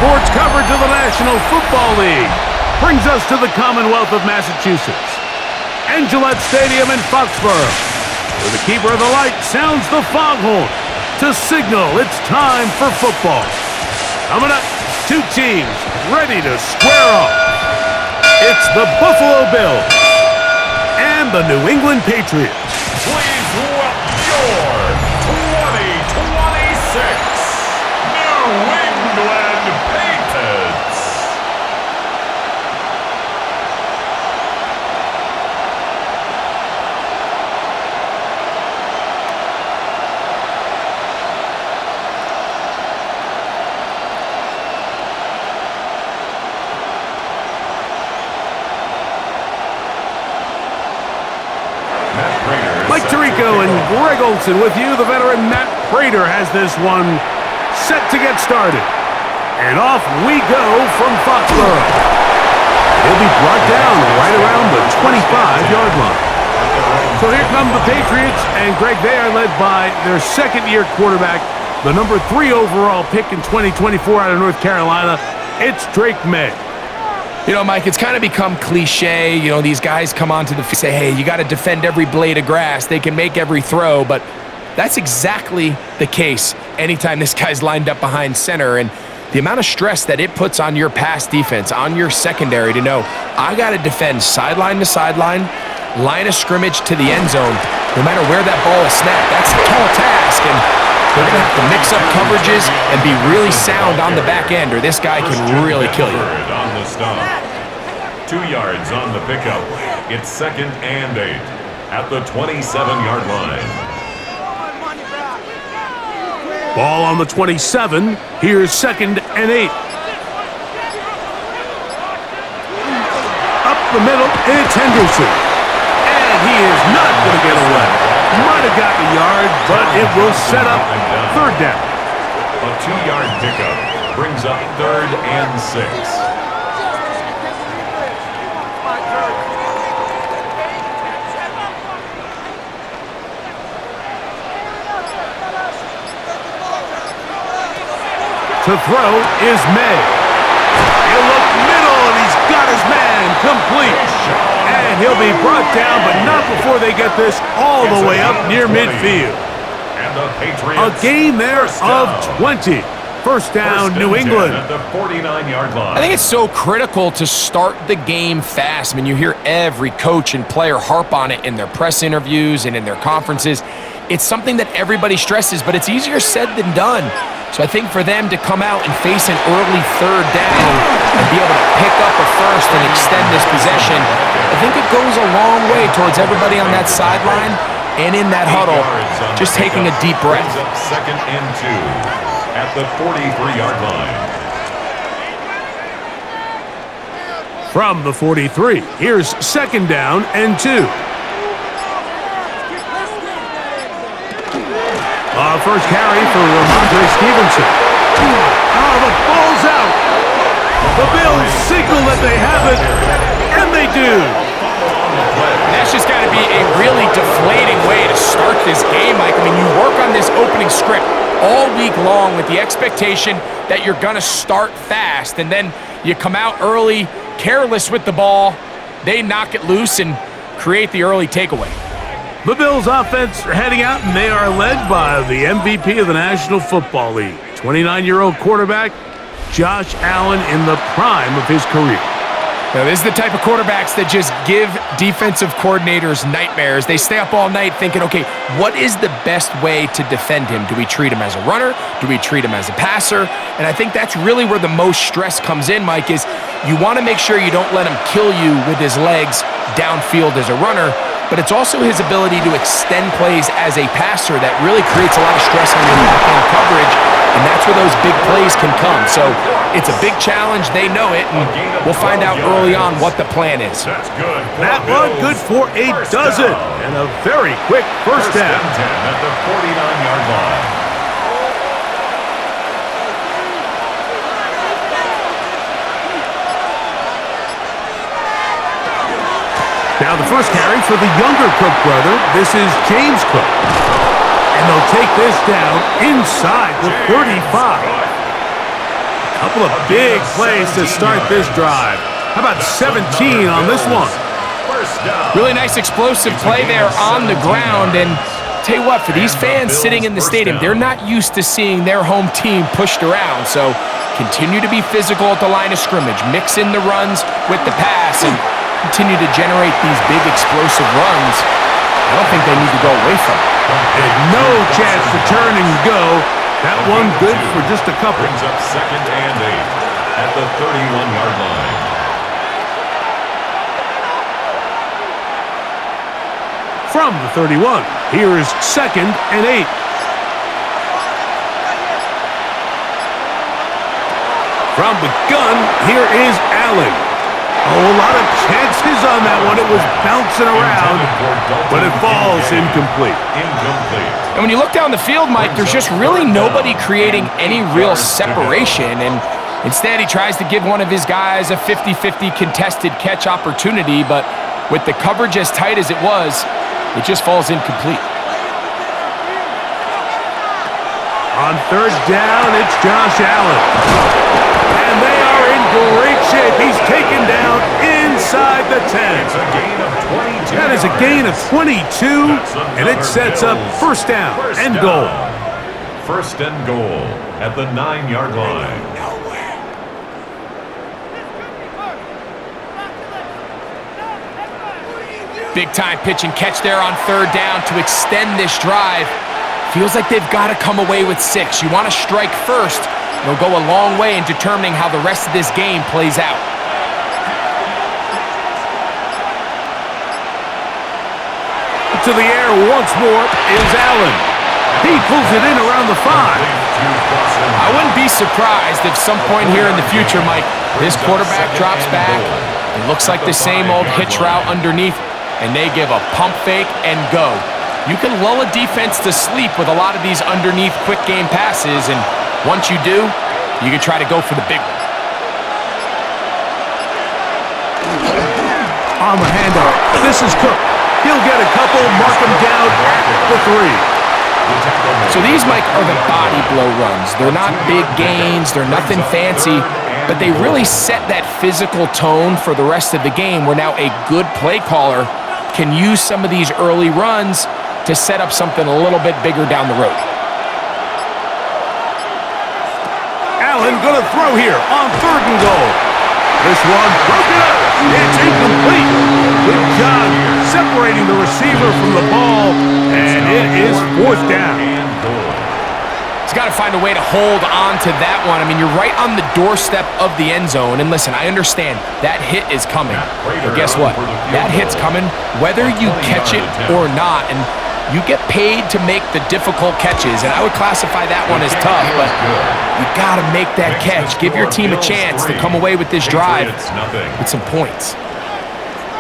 sports coverage of the National Football League brings us to the Commonwealth of Massachusetts and Gillette Stadium in Foxborough, where the keeper of the light sounds the foghorn to signal it's time for football. Coming up, two teams ready to square off. It's the Buffalo Bills and the New England Patriots. Please welcome your 2026 New England Patriots. Mike Tirico and Greg Olson with you. The veteran Matt Prater has this one set to get started. And off we go from Foxborough. He'll be brought down right around the 25-yard line. So here come the Patriots, and Greg, they are led by their second-year quarterback, the number 3 overall pick in 2024 out of North Carolina. It's Drake May. You know, Mike, it's kind of become cliche. You know, these guys come onto the field and say, hey, you got to defend every blade of grass. They can make every throw, but that's exactly the case anytime this guy's lined up behind center. And the amount of stress that it puts on your pass defense, on your secondary to know, I got to defend sideline to sideline, line of scrimmage to the end zone, no matter where that ball is snapped. That's a tall task, and they're going to have to mix up coverages and be really sound on the back end, or this guy can really kill you. On the stop. 2 yards on the pickup. It's 2nd and 8 at the 27-yard line. Ball on the 27. Here's 2nd and 8. Up the middle, it's Henderson. And he is not going to get away. Might have gotten a yard, but it will set up 3rd down. A 2-yard pickup brings up 3rd and 6. To throw is May. He'll look middle, and he's got his man complete. And he'll be brought down, but not before they get this all the way up near midfield. And the Patriots, a gain there of 20. First down, New England. At the 49-yard line. I think it's so critical to start the game fast. I mean, you hear every coach and player harp on it in their press interviews and in their conferences. It's something that everybody stresses, but it's easier said than done. So I think for them to come out and face an early 3rd down and be able to pick up a first and extend this possession, I think it goes a long way towards everybody on that sideline and in that huddle just taking a deep breath. 2nd and 2 at the 43-yard line. From the 43, here's 2nd down and 2. First carry for Ramondre Stevenson. Oh, the ball's out. The Bills signal that they have it, and they do. That's just got to be a really deflating way to start this game, Mike. I mean, you work on this opening script all week long with the expectation that you're going to start fast, and then you come out early, careless with the ball. They knock it loose and create the early takeaway. The Bills offense are heading out, and they are led by the MVP of the National Football League, 29-year-old quarterback Josh Allen in the prime of his career. Now, this is the type of quarterbacks that just give defensive coordinators nightmares. They stay up all night thinking, okay, what is the best way to defend him? Do we treat him as a runner? Do we treat him as a passer? And I think that's really where the most stress comes in, Mike, is you want to make sure you don't let him kill you with his legs downfield as a runner, but it's also his ability to extend plays as a passer that really creates a lot of stress on your back-end coverage, and that's where those big plays can come. So it's a big challenge. They know it, and we'll find out early on what the plan is. That's good. That one good for a dozen, and a very quick first down. First and 10 at the 49-yard line. Now the first carry for the younger Cook brother. This is James Cook. And they'll take this down inside the 35. Couple of big plays to start this drive. How about 17 on this one? Really nice explosive play there on the ground. And tell you what, for these fans sitting in the stadium, they're not used to seeing their home team pushed around. So continue to be physical at the line of scrimmage. Mix in the runs with the pass and continue to generate these big explosive runs. I don't think they need to go away from it. And no chance to turn and go. That one good for just a couple. Brings up 2nd and 8 at the 31-yard line. From the 31, here is 2nd and 8. From the gun, here is Allen. Oh, a lot of chances on that one. It was bouncing around, but it falls incomplete. And when you look down the field, Mike, there's just really nobody creating any real separation. And instead, he tries to give one of his guys a 50-50 contested catch opportunity, but with the coverage as tight as it was, it just falls incomplete. On 3rd down, it's Josh Allen. And they are in great shape. He's taken down inside the 10. It's a gain of 22. That is a gain of 22, and it sets up 1st down and goal. 1st and goal at the 9-yard line. Big-time pitch and catch there on 3rd down to extend this drive. Feels like they've got to come away with 6. You want to strike first. It'll go a long way in determining how the rest of this game plays out. To the air once more is Allen. He pulls it in around the 5. I wouldn't be surprised if some point here in the future, Mike, this quarterback drops back. It looks like the same old hitch route underneath, and they give a pump fake and go. You can lull a defense to sleep with a lot of these underneath quick game passes, and once you do, you can try to go for the big one. On the handoff, this is Cook. He'll get a couple, mark him down at the 3. So these, Mike, are the body blow runs. They're not big gains, they're nothing fancy, but they really set that physical tone for the rest of the game where now a good play caller can use some of these early runs to set up something a little bit bigger down the road. Allen going to throw here on 3rd and goal. This one broken up. It's incomplete. Good job separating the receiver from the ball, and it is 4th down. He's got to find a way to hold on to that one. I mean, you're right on the doorstep of the end zone. And listen, I understand that hit is coming. But guess what? That hit's coming whether you catch it or not. And you get paid to make the difficult catches. And I would classify that one as tough, but you got to make that catch. Give your team a chance to come away with this drive with some points.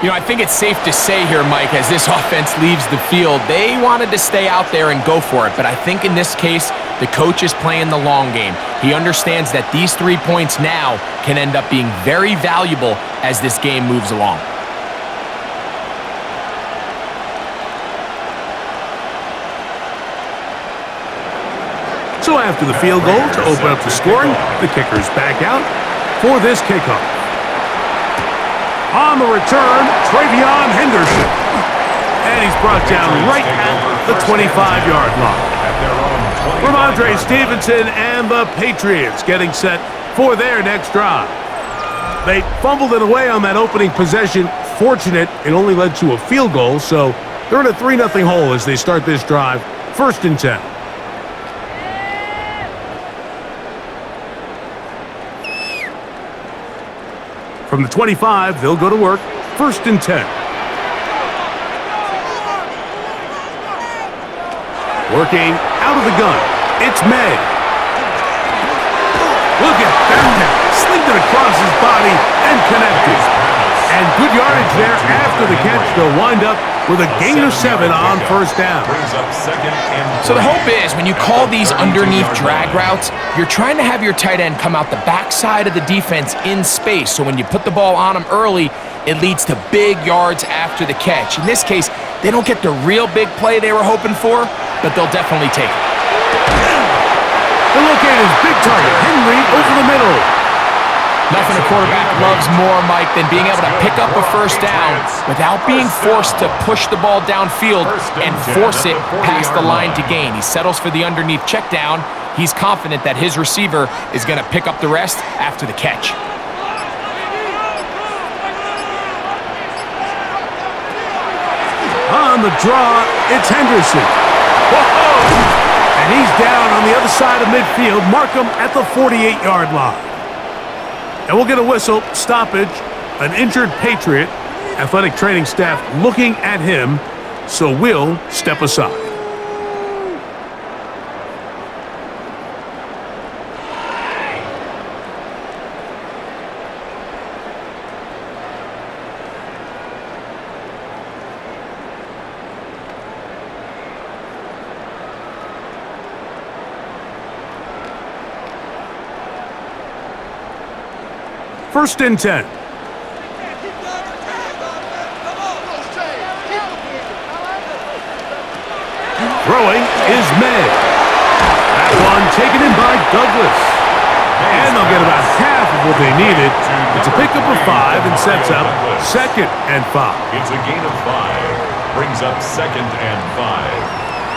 You know, I think it's safe to say here, Mike, as this offense leaves the field, they wanted to stay out there and go for it. But I think in this case, the coach is playing the long game. He understands that these 3 points now can end up being very valuable as this game moves along. So after the field goal to open up the scoring, the kicker's back out for this kickoff. On the return, Travion Henderson. And he's brought down right at the 25-yard line. Ramondre Stevenson and the Patriots getting set for their next drive. They fumbled it away on that opening possession. Fortunate, it only led to a field goal, so they're in a 3-0 hole as they start this drive. 1st and 10. From the 25, they'll go to work. 1st and 10. Working out of the gun. It's May. Look at that. Slinged it across his body and connected. And good yardage there after the catch. They'll wind up with a gain of 7 on 1st down. So the hope is when you call these underneath drag routes, you're trying to have your tight end come out the backside of the defense in space. So when you put the ball on him early, it leads to big yards after the catch. In this case, they don't get the real big play they were hoping for, but they'll definitely take it. The look And his big target, Henry, over the middle. Nothing a quarterback loves more, Mike, than being able to pick up a first down without being forced to push the ball downfield and force it past the line to gain. He settles for the underneath check down. He's confident that his receiver is going to pick up the rest after the catch. On the draw, it's Henderson. Whoa! And he's down on the other side of midfield. Mark him at the 48-yard line. And we'll get a whistle, stoppage, an injured Patriot. Athletic training staff looking at him, so we'll step aside. First and 10. Throwing is May. That one taken in by Douglas. And they'll get about half of what they needed. It's a pickup of 5 and sets up 2nd and 5. It's a gain of 5. Brings up 2nd and 5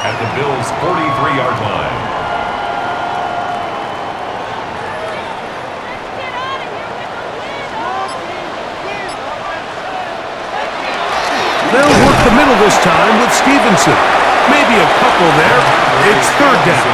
at the Bills' 43-yard line. They'll work the middle this time with Stevenson. Maybe a couple there. It's 3rd down.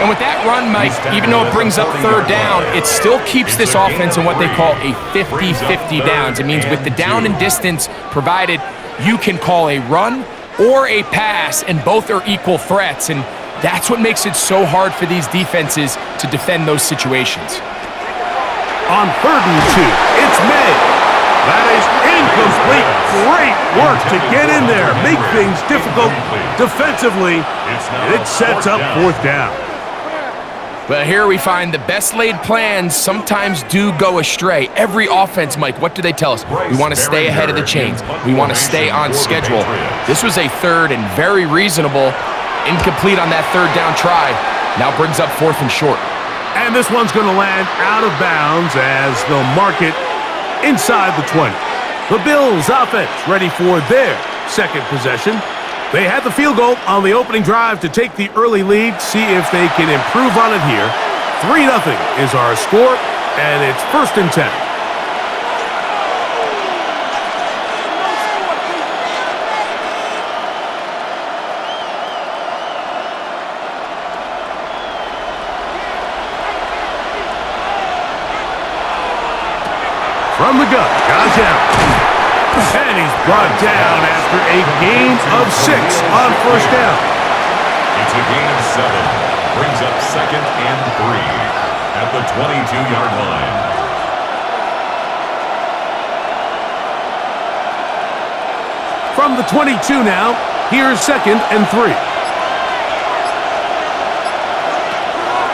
And with that run, Mike, even though it brings up 3rd down, it still keeps this offense in what they call a 50-50 downs. It means with the down and distance provided, you can call a run or a pass, and both are equal threats. And that's what makes it so hard for these defenses to defend those situations. On 3rd and 2, it's May. That is incomplete. Great work to get in there, make things difficult defensively, and it sets up 4th down. Well, here we find the best laid plans sometimes do go astray. Every offense, Mike, what do they tell us? We want to stay ahead of the chains. We want to stay on schedule. This was a 3rd and very reasonable, incomplete on that 3rd down try. Now brings up 4th and short. And this one's going to land out of bounds as they'll mark it inside the 20. The Bills offense ready for their 2nd possession. They had the field goal on the opening drive to take the early lead. See if they can improve on it here. 3-0 is our score, and it's 1st and 10. From the gun, Josh Allen. And he's brought down after a gain of 6 on 1st down. It's a gain of 7. Brings up 2nd and 3 at the 22-yard line. From the 22 now, here's 2nd and 3.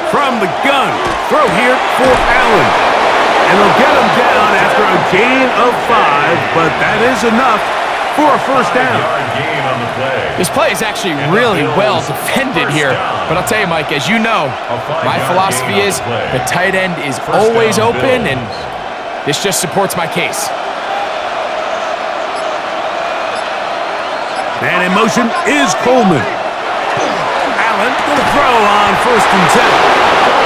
From the gun, throw here for Allen. And they'll get him down after a gain of 5, but that is enough for a 1st down. This play is actually really well defended here. But I'll tell you, Mike, as you know, my philosophy is the tight end is always open, and this just supports my case. Man in motion is Coleman. Allen will throw on 1st and 10.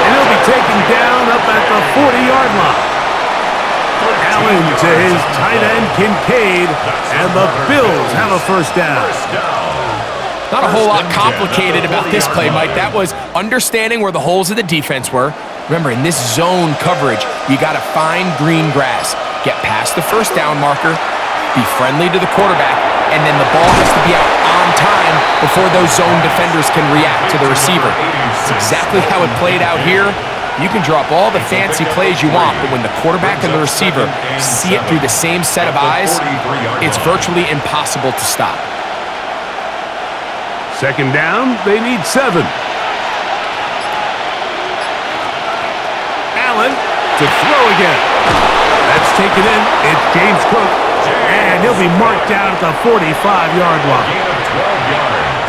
And he'll be taken down up at the 40-yard line. Allen to his tight end, Kincaid, and the Bills have a 1st down. Not a whole lot complicated about this play, Mike. That was understanding where the holes of the defense were. Remember, in this zone coverage, you got to find green grass, get past the 1st down marker, be friendly to the quarterback, and then the ball has to be out on time before those zone defenders can react to the receiver. It's exactly how it played out here. You can drop all the fancy plays you want, but when the quarterback and the receiver see it through the same set of eyes, it's virtually impossible to stop. 2nd down, they need 7. Allen to throw again. That's taken in. It's James Cook, and he'll be marked down at the 45-yard line.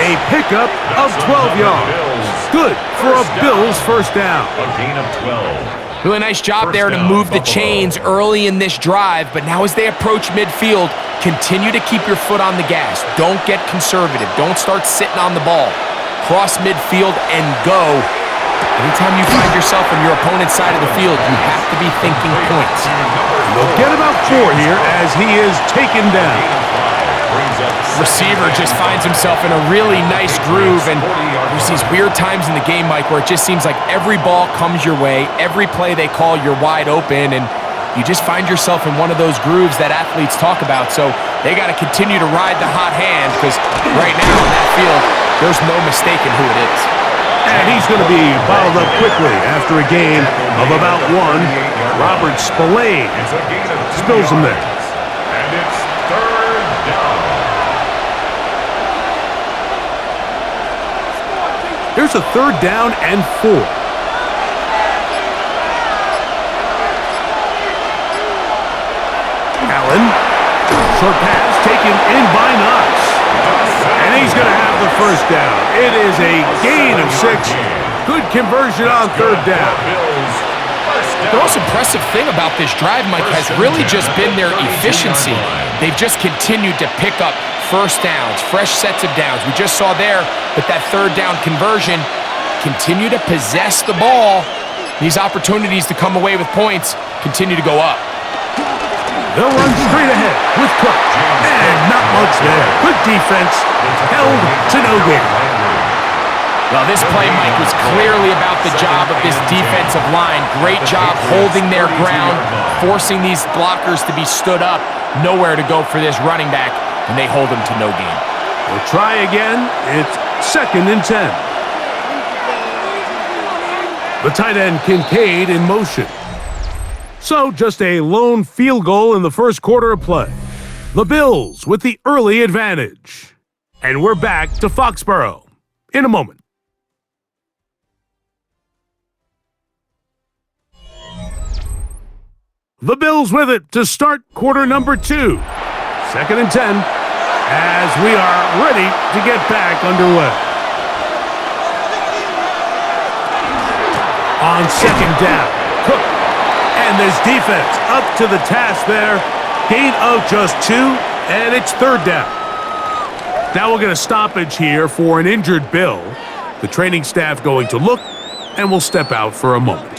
A pickup of 12 yards. Good for a Bills first down. A gain of 12. Really nice job there to move the chains early in this drive, but now as they approach midfield, continue to keep your foot on the gas. Don't get conservative. Don't start sitting on the ball. Cross midfield and go. Anytime you find yourself on your opponent's side of the field, you have to be thinking points. They'll get about 4 here as he is taken down. Receiver just finds himself in a really nice groove, and there's these weird times in the game, Mike, where it just seems like every ball comes your way, every play they call, you're wide open, and you just find yourself in one of those grooves that athletes talk about. So they got to continue to ride the hot hand, because right now in that field, there's no mistaking who it is. And he's going to be bottled up quickly after a gain of about 1. Robert Spillane spills him there. And it's third down. Here's a 3rd down and 4. Allen. Short pass taken in by Knox. And he's going to have the first down. It is a gain of 6. Good conversion on 3rd down. The most impressive thing about this drive, Mike, has really just been their efficiency. They've just continued to pick up first downs, fresh sets of downs. We just saw there with that 3rd down conversion, continue to possess the ball. These opportunities to come away with points continue to go up. They'll run straight ahead with Cook. And not much there. Good defense. Held to no gain. Well, this play, Mike, was clearly about the job of this defensive line. Great job holding their ground, forcing these blockers to be stood up. Nowhere to go for this running back, and they hold him to no gain. We'll try again. It's 2nd and 10. The tight end Kincaid in motion. So just a lone field goal in the first quarter of play. The Bills with the early advantage. And we're back to Foxborough in a moment. The Bills with it to start quarter number 2. 2nd and 10 as we are ready to get back underway. On 2nd down, Cook. And this defense up to the task there. Gain of just 2, and it's 3rd down. Now we'll get a stoppage here for an injured Bill. The training staff going to look, and we'll step out for a moment.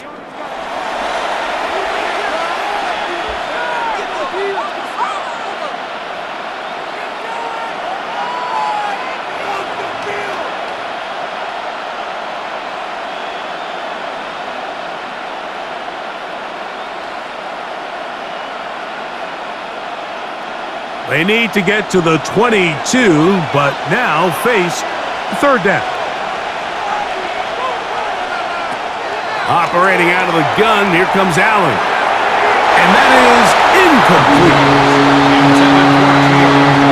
They need to get to the 22, but now face 3rd down. Operating out of the gun, here comes Allen. And that is incomplete.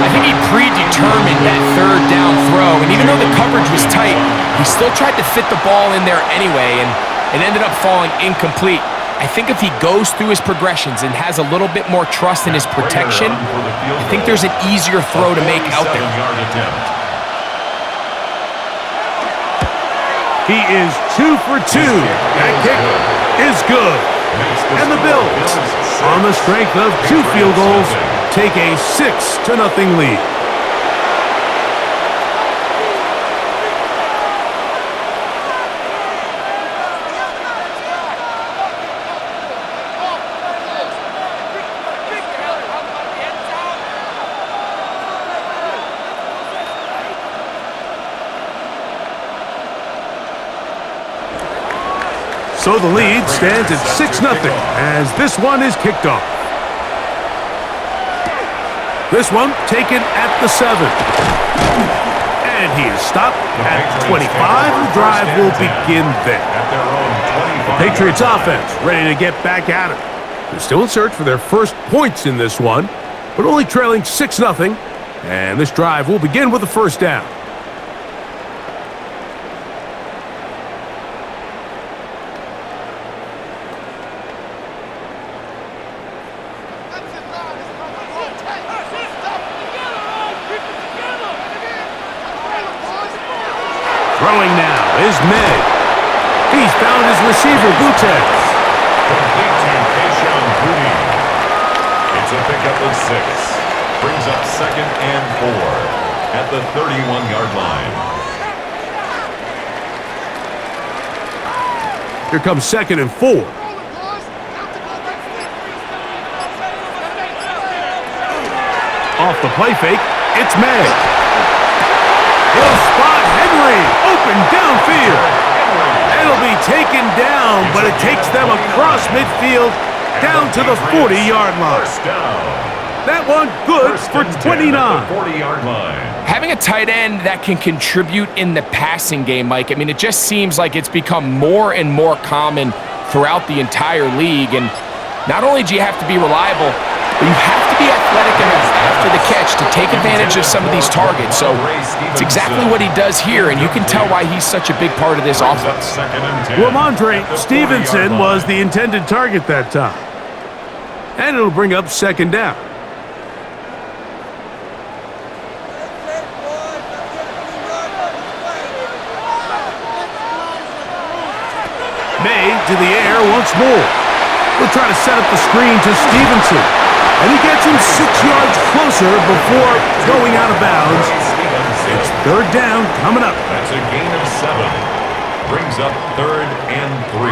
I think he predetermined that 3rd down throw, and even though the coverage was tight, he still tried to fit the ball in there anyway, and it ended up falling incomplete. I think if he goes through his progressions and has a little bit more trust in his protection, I think there's an easier throw to make out there. He is 2 for 2. That kick is good. And the Bills, on the strength of 2 field goals, take a 6-0 lead. So the lead stands at 6-0 as this one is kicked off. This one taken at the 7. And he is stopped at 25. The drive will begin there. The Patriots offense ready to get back at it. They're still in search for their first points in this one, but only trailing 6-0. And this drive will begin with the first down. Throwing now is May. He's found his receiver, Butte. Complete to Keishon Boutte. It's a pickup of 6. Brings up 2nd and 4 at the 31-yard line. Here comes 2nd and 4. Off the play fake, it's May. He'll spot Henry, open downfield. It'll be taken down, but it takes them across midfield down to the 40-yard line. First down. That one good for 29. 40-yard line. Having a tight end that can contribute in the passing game, Mike, I mean, it just seems like it's become more and more common throughout the entire league. And not only do you have to be reliable, but you have to be athletic enough after the catch to take advantage of some of these targets. So it's exactly what he does here, and you can tell why he's such a big part of this offense. Ramondre Stevenson was the intended target that time. And it'll bring up 2nd down. May to the air once more. We'll try to set up the screen to Stevenson. And he gets him 6 yards closer before going out of bounds. It's 3rd down coming up. That's a gain of 7. Brings up 3rd and 3.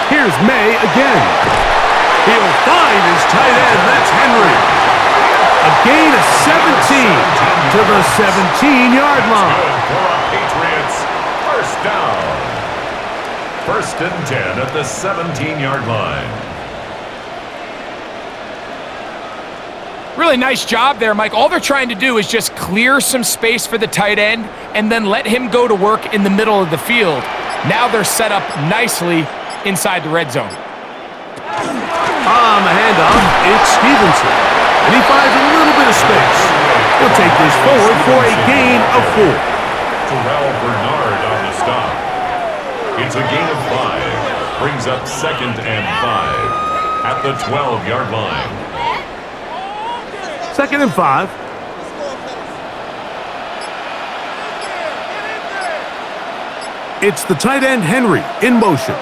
Here's May again. He'll find his tight end. That's Henry. A gain of 17 to the 17-yard line. Good for our Patriots. First down. 1st and 10 at the 17-yard line. Really nice job there, Mike. All they're trying to do is just clear some space for the tight end and then let him go to work in the middle of the field. Now they're set up nicely inside the red zone. On the handoff, it's Stevenson. And he finds a little bit of space. He'll take this forward for a gain of 4. Terrell Bernard on the stop. It's a gain of 5. Brings up 2nd and 5 at the 12-yard line. 2nd and 5. It's the tight end Henry in motion.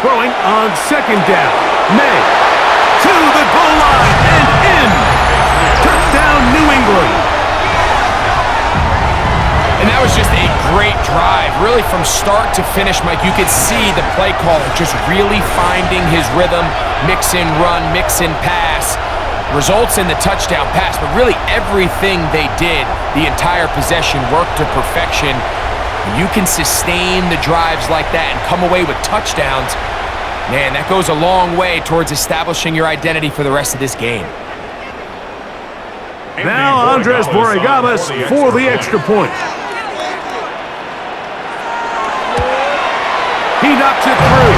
Throwing on 2nd down. May to the goal line and in. Touchdown, New England. And that was just a great drive. Really from start to finish, Mike, you could see the play caller just really finding his rhythm. Mix in run, mix in pass. Results in the touchdown pass, but really everything they did, the entire possession worked to perfection. When you can sustain the drives like that and come away with touchdowns, man, that goes a long way towards establishing your identity for the rest of this game. Now Andres Borregamas for the extra point. He knocks it through.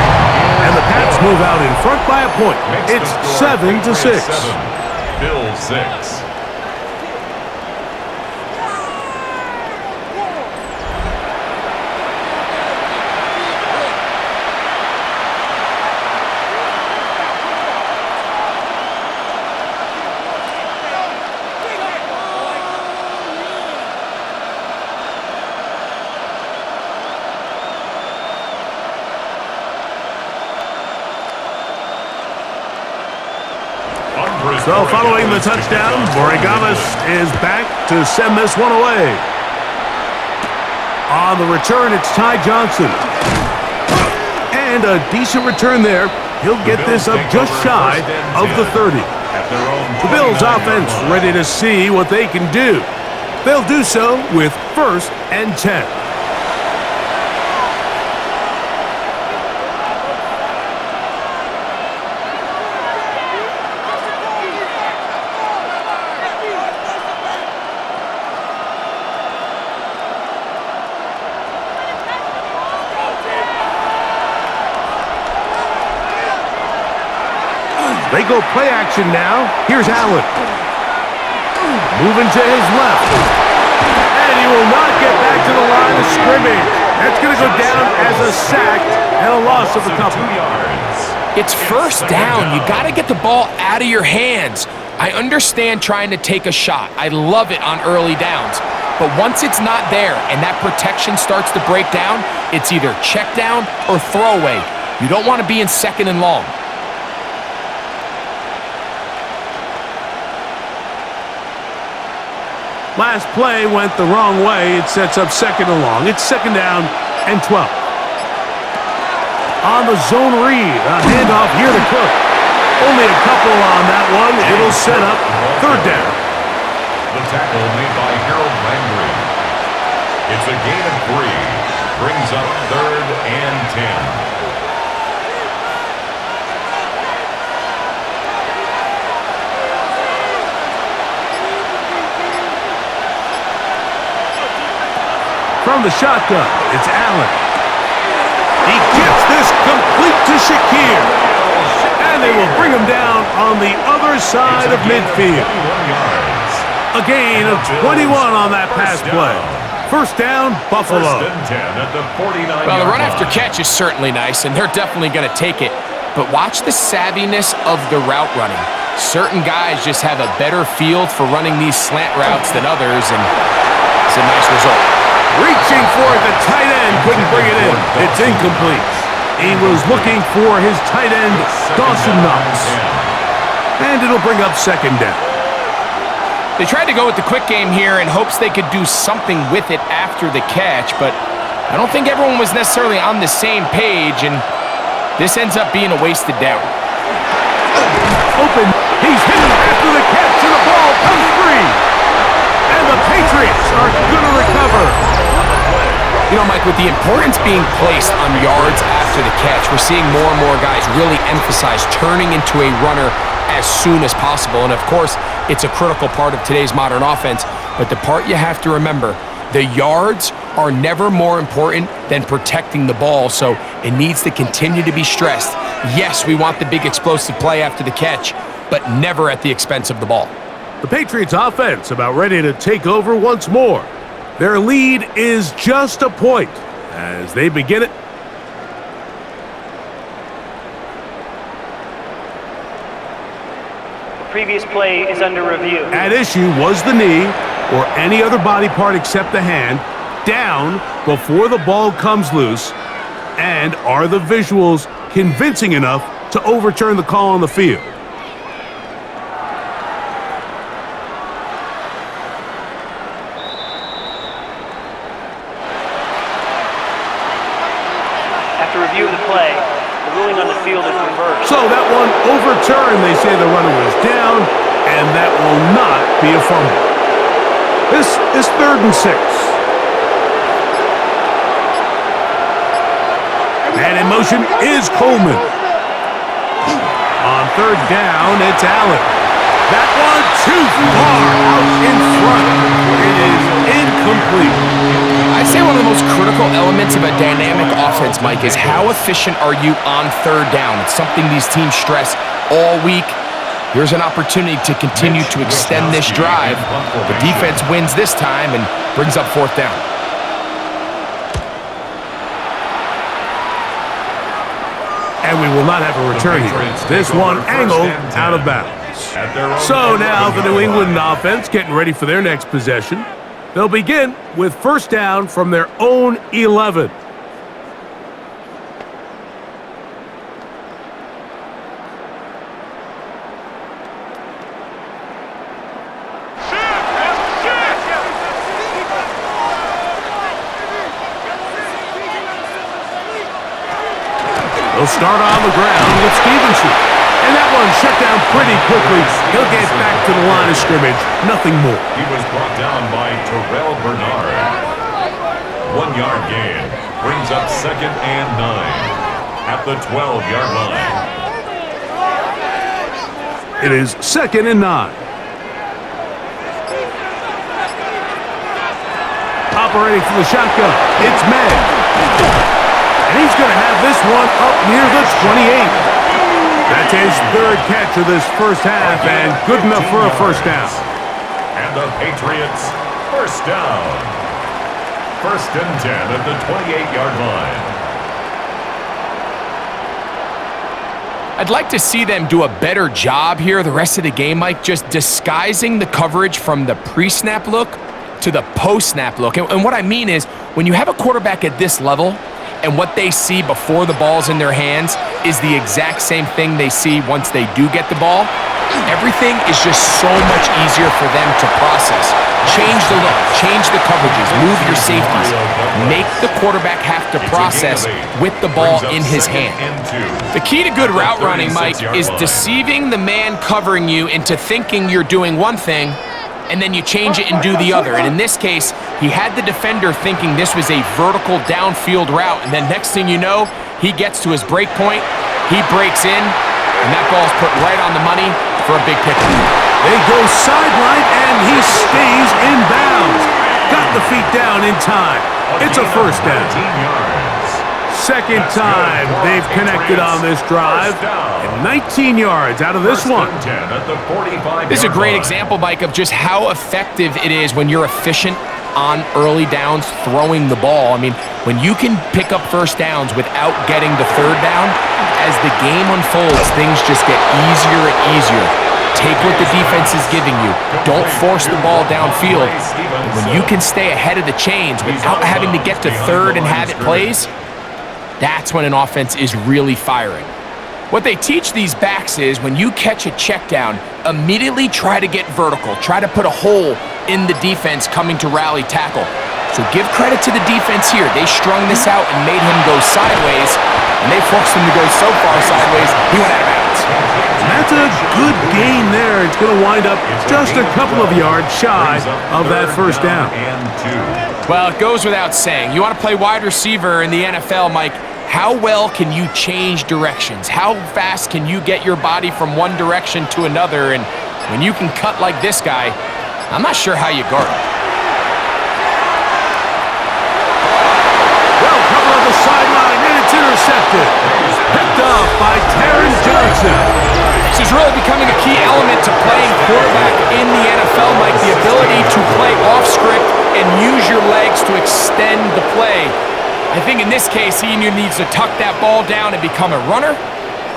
And the Pats move out in front by a point. It's 7-6. Bills 6. So following the touchdown, Borregamas is back to send this one away. On the return, it's Ty Johnson. And a decent return there. He'll get this up just shy of the 30. The Bills offense ready to see what they can do. They'll do so with 1st and 10. They go play action now. Here's Allen. Moving to his left. And he will not get back to the line of scrimmage. That's going to go down as a sack and a loss of a couple. 2 yards. It's first down. You got to get the ball out of your hands. I understand trying to take a shot. I love it on early downs. But once it's not there and that protection starts to break down, it's either check down or throwaway. You don't want to be in second and long. Last play went the wrong way. It sets up second and long. It's second down and 12. On the zone read, a handoff here to Cook. Only a couple on that one. It'll set up third down. The tackle made by Harold Landry. It's a gain of 3. Brings up third and 10. From the shotgun, it's Allen. He gets this complete to Shakir. And they will bring him down on the other side of midfield. A gain of 21 on that pass play. First down, Buffalo. First and 10 at the 49-yard Well, the run after line. catch is certainly nice, and they're definitely going to take it. But watch the savviness of the route running. Certain guys just have a better feel for running these slant routes than others, and it's a nice result. Reaching for it, the tight end couldn't bring it in. It's incomplete. He was looking for his tight end, Dawson Knox. And it'll bring up second down. They tried to go with the quick game here in hopes they could do something with it after the catch, but I don't think everyone was necessarily on the same page, and this ends up being a wasted down. Open. He's hit it after the catch, and the ball comes free. And the Patriots are going to recover. You know, Mike, with the importance being placed on yards after the catch, we're seeing more and more guys really emphasize turning into a runner as soon as possible. And, of course, it's a critical part of today's modern offense. But the part you have to remember, the yards are never more important than protecting the ball, so it needs to continue to be stressed. Yes, we want the big explosive play after the catch, but never at the expense of the ball. The Patriots offense about ready to take over once more. Their lead is just a point as they begin it. The previous play is under review. At issue was the knee or any other body part except the hand down before the ball comes loose. And are the visuals convincing enough to overturn the call on the field? After review of the play, the ruling on the field is reversed. So that one overturned. They say the runner was down, and that will not be a fumble. This is 3rd and 6. And in motion is Coleman. On 3rd down, it's Allen. That one too far out in front. It is incomplete. I'd say one of the most critical elements of a dynamic offense, Mike, is how efficient are you on 3rd down? It's something these teams stress all week. Here's an opportunity to continue to extend this drive. The defense wins this time and brings up 4th down. And we will not have a return here. This one angled out of bounds. So now the New England offense getting ready for their next possession. They'll begin with first down from their own 11. They'll start on the ground with Stevenson. And that one shut down pretty quickly. He'll get back to the line of scrimmage. Nothing more. He was brought down by Terrell Bernard. 1 yard gain. Brings up 2nd and 9 at the 12-yard line. It is 2nd and 9. Operating from the shotgun, it's May. And he's going to have this one up near the 28. That's his 3rd catch of this first half, and good enough for a first down. And the Patriots, first down. 1st and 10 at the 28-yard line. I'd like to see them do a better job here the rest of the game, Mike, just disguising the coverage from the pre-snap look to the post-snap look. And what I mean is, when you have a quarterback at this level and what they see before the ball's in their hands is the exact same thing they see once they do get the ball, everything is just so much easier for them to process. Change the look, change the coverages, move your safeties. Make the quarterback have to process with the ball in his hand. The key to good route running, Mike, is deceiving the man covering you into thinking you're doing one thing, and then you change it and do the other. And in this case, he had the defender thinking this was a vertical downfield route, and then next thing you know, he gets to his break point, he breaks in, and that ball's put right on the money for a big pickup. They go sideline, and he stays in bounds. Got the feet down in time. It's a first down. Second time they've connected on this drive, and 19 yards out of this one. This is a great example, Mike, of just how effective it is when you're efficient on early downs throwing the ball. I mean, when you can pick up first downs without getting the third down, as the game unfolds, things just get easier and easier. Take what the defense is giving you. Don't force the ball downfield. When you can stay ahead of the chains without having to get to third and have it plays, that's when an offense is really firing. What they teach these backs is when you catch a check down, immediately try to get vertical. Try to put a hole in the defense coming to rally tackle. So give credit to the defense here. They strung this out and made him go sideways, and they forced him to go so far sideways, he went out of bounds. And that's a good gain there. It's going to wind up just a couple of yards shy of that first down. Well, it goes without saying. You want to play wide receiver in the NFL, Mike, how well can you change directions? How fast can you get your body from one direction to another? And when you can cut like this guy, I'm not sure how you guard him. Well, cover on the sideline, and it's intercepted. Picked off by Terrence Johnson. This is really becoming a key element to playing quarterback in the NFL, Mike, the ability to play off script and use your legs to extend the play. I think in this case, he either needs to tuck that ball down and become a runner,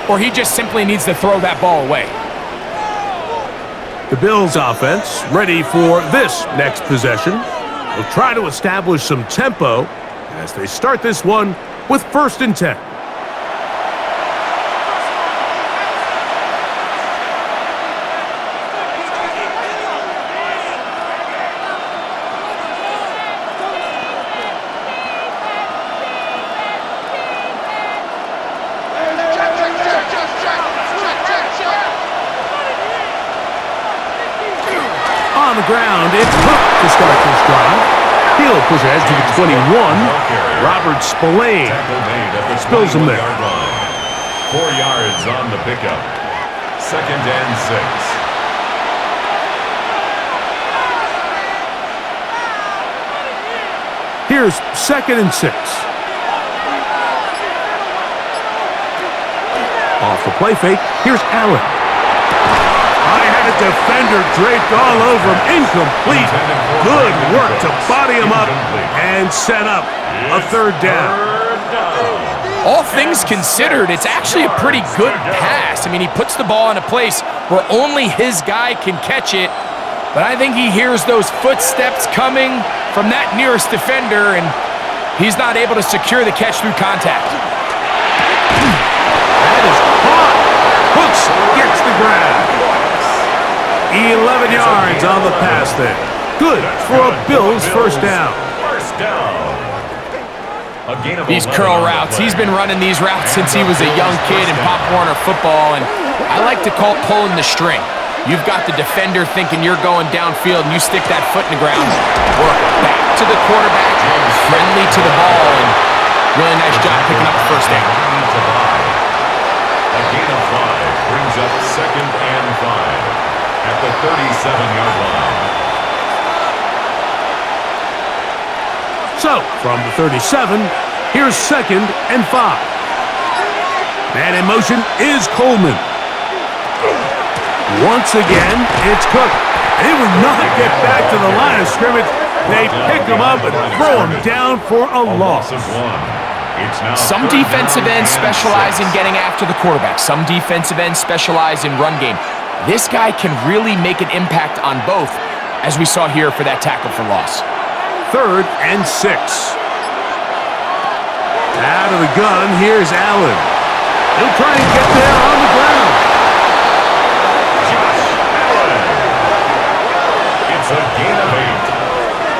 or he just simply needs to throw that ball away. The Bills offense ready for this next possession. They'll try to establish some tempo as they start this one with 1st and 10. On the ground, it's Cook to start this drive. He'll push ahead to the 21. Robert Spillane spills him there. 4 yards on the pickup. 2nd and 6. Here's 2nd and 6. Off the play fake, here's Allen. I had a defender draped all over him. Incomplete. Good work to body him up and set up a 3rd down. All things considered, it's actually a pretty good pass. I mean, he puts the ball in a place where only his guy can catch it, but I think he hears those footsteps coming from that nearest defender, and he's not able to secure the catch through contact. That is caught. Hooks gets the grab. 11 yards on the pass there. Good for a Bills 1st down. These curl routes, he's been running these routes since he was a young kid in Pop Warner football, and I like to call pulling the string. You've got the defender thinking you're going downfield, and you stick that foot in the ground. Work back to the quarterback, friendly to the ball, and really nice job picking up the 1st down. A gain of 5 brings up 2nd and 5. At the 37-yard line. So, from the 37, here's 2nd and 5. Man in motion is Coleman. Once again, it's Cook. They will not get back to the line of scrimmage. They pick him up and throw him down for a loss. Of 1. It's now Some third defensive down ends and specialize in 6. getting after the quarterback. Some defensive ends specialize in run game. This guy can really make an impact on both, as we saw here for that tackle for loss. 3rd and 6. Out of the gun, here's Allen. He'll try and get there on the ground. Josh Allen. It's a gain of 8.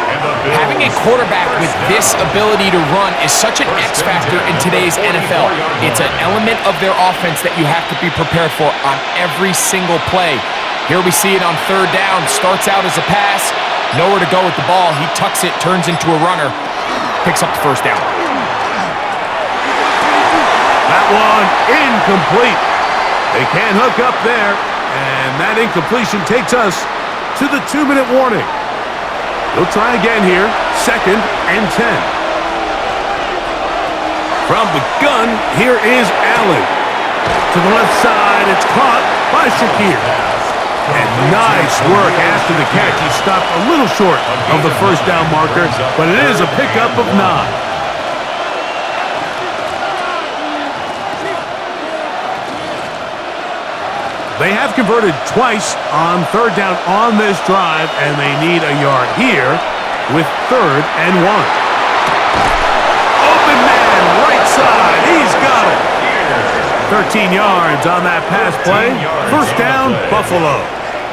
And the Bills Having a quarterback with this ability to run is such an X factor in today's NFL. It's an element of their offense that you have to be prepared for on every single play. Here we see it on 3rd down. Starts out as a pass. Nowhere to go with the ball. He tucks it, turns into a runner. Picks up the 1st down. That one incomplete. They can't hook up there. And that incompletion takes us to the 2-minute warning. They'll try again here. 2nd and 10. From the gun, here is Allen. To the left side, it's caught by Shakir. And nice work after the catch. He stopped a little short of the 1st down marker, but it is a pickup of 9. They have converted twice on 3rd down on this drive, and they need a yard here with 3rd and 1. Open man, right side. He's got it. 13 yards on that pass play. 1st down, Buffalo.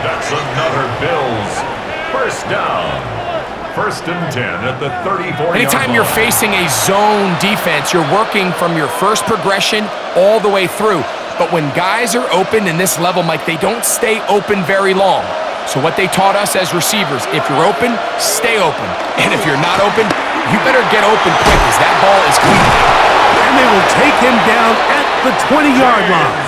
That's another Bills 1st down. 1st and 10 at the 34-yard Anytime line. you're facing a zone defense, you're working from your first progression all the way through. But when guys are open in this level, Mike, they don't stay open very long. So what they taught us as receivers, if you're open, stay open. And if you're not open, you better get open quick as that ball is clean. And they will take him down at the 20-yard line.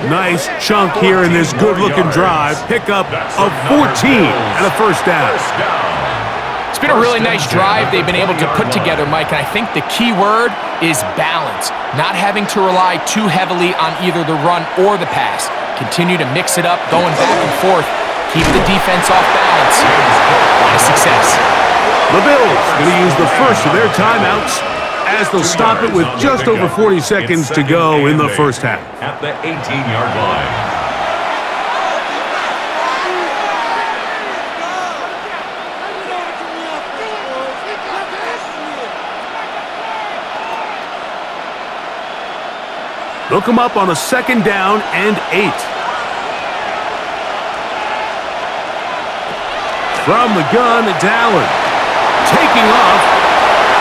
Nice chunk here in this good-looking drive. Pickup of 14 and a 1st down. It's been a really nice drive they've been able to put together, Mike, and I think the key word is balance. Not having to rely too heavily on either the run or the pass. Continue to mix it up, going back and forth. Keep the defense off balance. A lot of success. The Bills going to use the first of their timeouts as they'll stop it with just over 40 seconds to go in the 1st half. At the 18-yard line. They'll come up on a 2nd down and 8. From the gun, it's Allen. Taking off,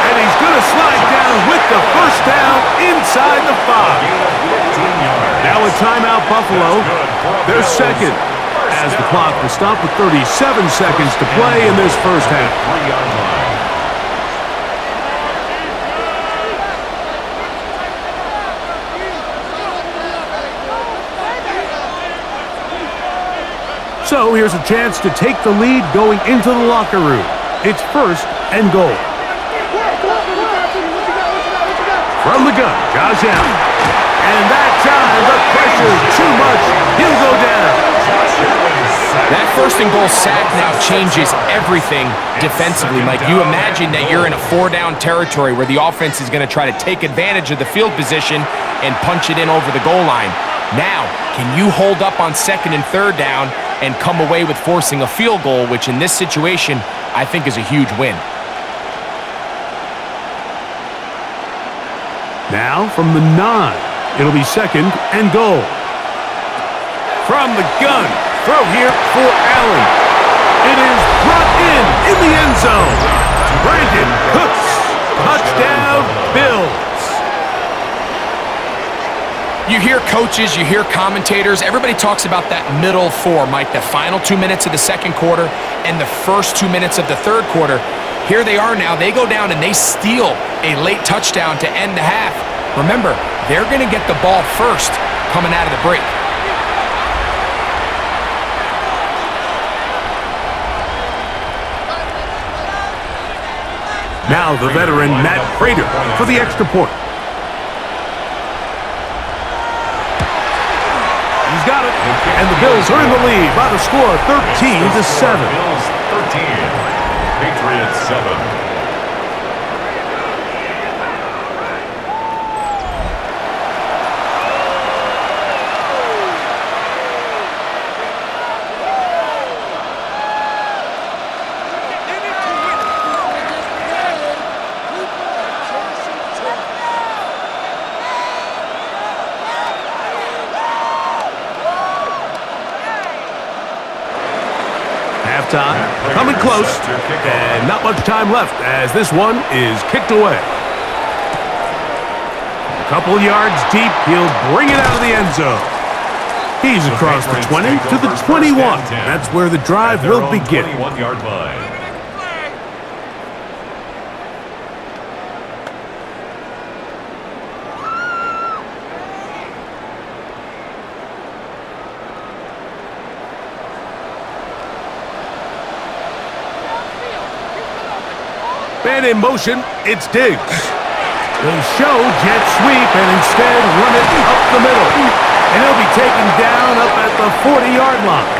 and he's going to slide down with the 1st down inside the 5. Now a timeout, Buffalo. Their 2nd, as the clock will stop with 37 seconds to play in this 1st half. 3-yard line. So here's a chance to take the lead going into the locker room. It's 1st and goal. From the gun, Josh Allen. And that time, the pressure too much. He'll go down. That 1st and goal sack now changes everything defensively, Mike. You imagine that you're in a 4-down territory where the offense is going to try to take advantage of the field position and punch it in over the goal line. Now, can you hold up on 2nd and 3rd down and come away with forcing a field goal, which in this situation, I think is a huge win. Now from the 9, it'll be 2nd and goal. From the gun, throw here for Allen. It is brought in the end zone. Brandon Cooks, touchdown, Bills. You hear coaches, you hear commentators, everybody talks about that middle 4, Mike, the final 2 minutes of the 2nd quarter and the first 2 minutes of the 3rd quarter. Here they are now. They go down and they steal a late touchdown to end the half. Remember, they're going to get the ball first coming out of the break. Now the veteran Matt Prater for the extra point. He's got it, and the Bills are in the lead by the score of 13-7. Bills 13, Patriots 7. time. Coming close, and not much time left as this one is kicked away. A couple yards deep, he'll bring it out of the end zone. He's across the 20 to the 21. That's where the drive will begin. 21-yard line. Man in motion, it's Diggs. They show jet sweep and instead run it up the middle. And he'll be taken down up at the 40-yard line.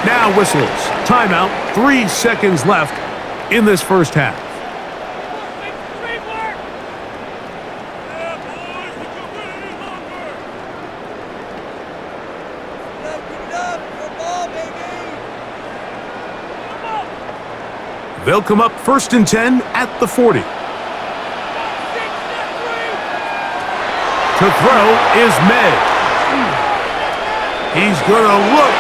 Now whistles. Timeout. 3 seconds left in this first half. They'll come up 1st and 10 at the 40. To throw is May. He's going to look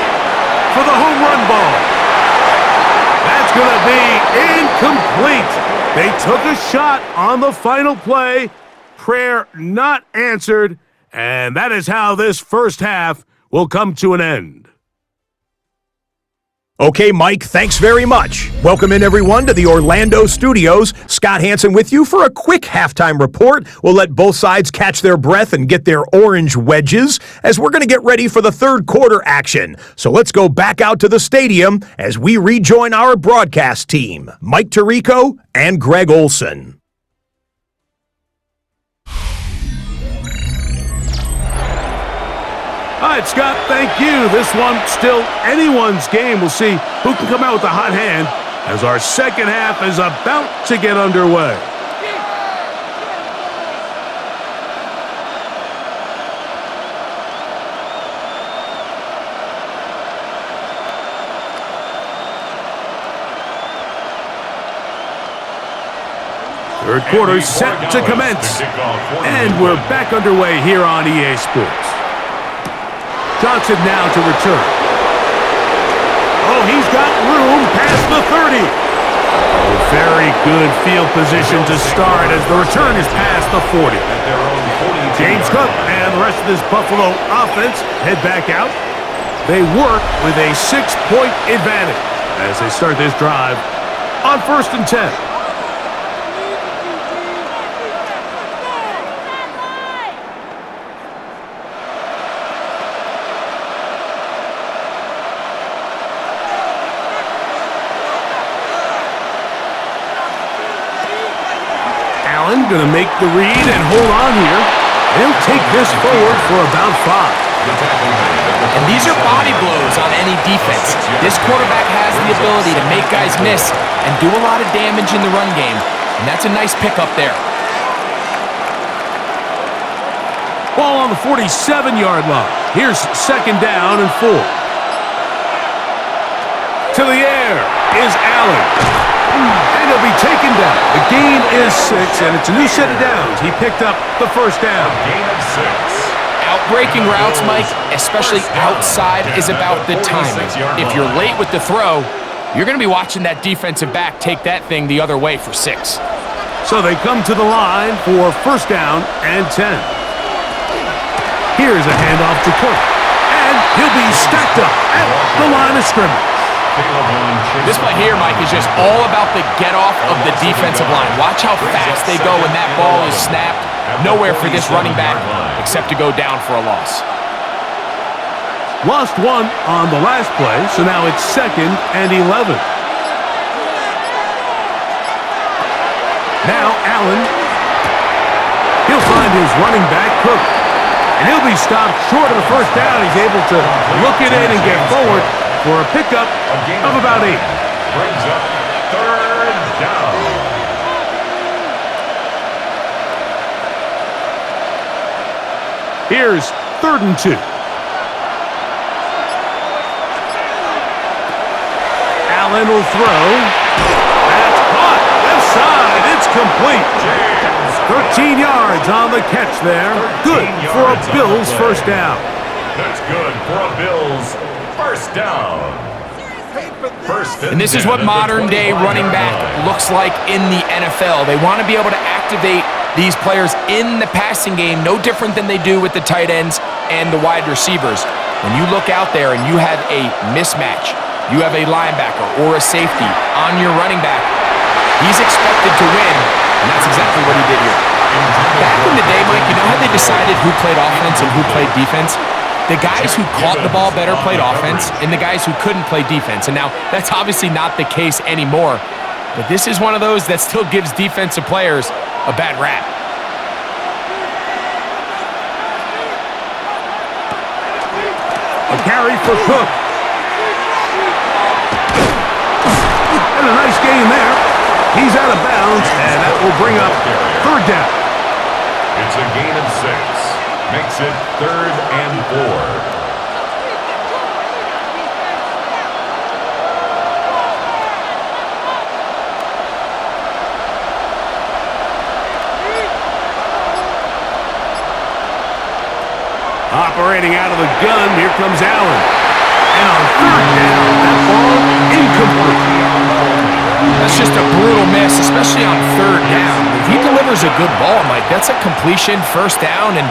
for the home run ball. That's going to be incomplete. They took a shot on the final play. Prayer not answered. And that is how this first half will come to an end. Okay, Mike, thanks very much. Welcome in, everyone, to the Orlando studios. Scott Hansen with you for a quick halftime report. We'll let both sides catch their breath and get their orange wedges as we're going to get ready for the third quarter action. So let's go back out to the stadium as we rejoin our broadcast team, Mike Tirico and Greg Olson. All right, Scott, thank you. This one still anyone's game. We'll see who can come out with a hot hand as our second half is about to get underway. Third quarter set to commence, and we're back underway here on EA Sports. Johnson now to return. Oh, he's got room past the 30. Oh, very good field position to start as the return is past the 40. James Cook and the rest of this Buffalo offense head back out. They work with a 6-point advantage as they start this drive on 1st and 10. Going to make the read and hold on here. They'll take this forward for about 5. And these are body blows on any defense. This quarterback has the ability to make guys miss and do a lot of damage in the run game. And that's a nice pickup there. Ball on the 47-yard line. Here's 2nd down and 4. To the air is Allen. And he'll be taken down. The gain is 6, and it's a new set of downs. He picked up the 1st down. Gain of 6. Outbreaking routes, Mike, especially outside, is about the timing. If you're late with the throw, you're going to be watching that defensive back take that thing the other way for 6. So they come to the line for 1st down and 10. Here's a handoff to Cook. And he'll be stacked up at the line of scrimmage. This play here, Mike, is just all about the get-off of the defensive line. Watch how fast they go when that ball is snapped. Nowhere for this running back except to go down for a loss. Lost 1 on the last play, so now it's 2nd and 11. Now Allen. He'll find his running back, Cook. And he'll be stopped short of the 1st down. He's able to look it in and get forward for a pickup of about 8. Brings up 3rd down. Here's 3rd and 2. Allen will throw. That's caught. Left side. It's complete. 13 yards on the catch there. Good for a Bills 1st down. That's good for a Bills 1st down. And this is what modern-day running back looks like in the NFL. They want to be able to activate these players in the passing game, no different than they do with the tight ends and the wide receivers. When you look out there and you have a mismatch, you have a linebacker or a safety on your running back, he's expected to win, and that's exactly what he did here. Back in the day, Mike, you know how they decided who played offense and who played defense? The guys who caught the ball better played offense, and the guys who couldn't play defense. And now, that's obviously not the case anymore. But this is one of those that still gives defensive players a bad rap. A carry for Cook. And a nice gain there. He's out of bounds, and that will bring up third down. It's a gain of 6. Makes it 3rd and 4. Operating out of the gun, here comes Allen. And on third down, that ball incomplete. That's just a brutal miss, especially on third down. If he delivers a good ball, Mike, that's a completion, first down, and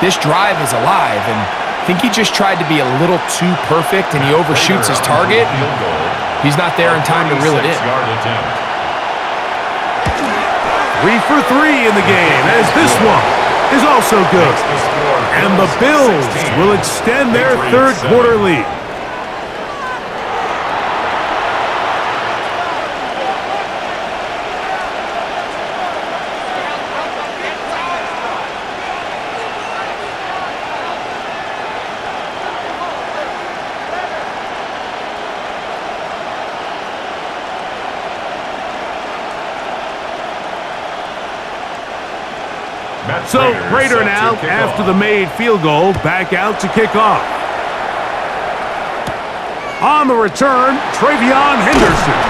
this drive is alive. And I think he just tried to be a little too perfect, and he overshoots his target. He's not there in time to reel it in. 3 for 3 in the game, as this one is also good. And the Bills will extend their third quarter lead. So Prater now, after the made field goal, back out to kick off. On the return, Travion Henderson.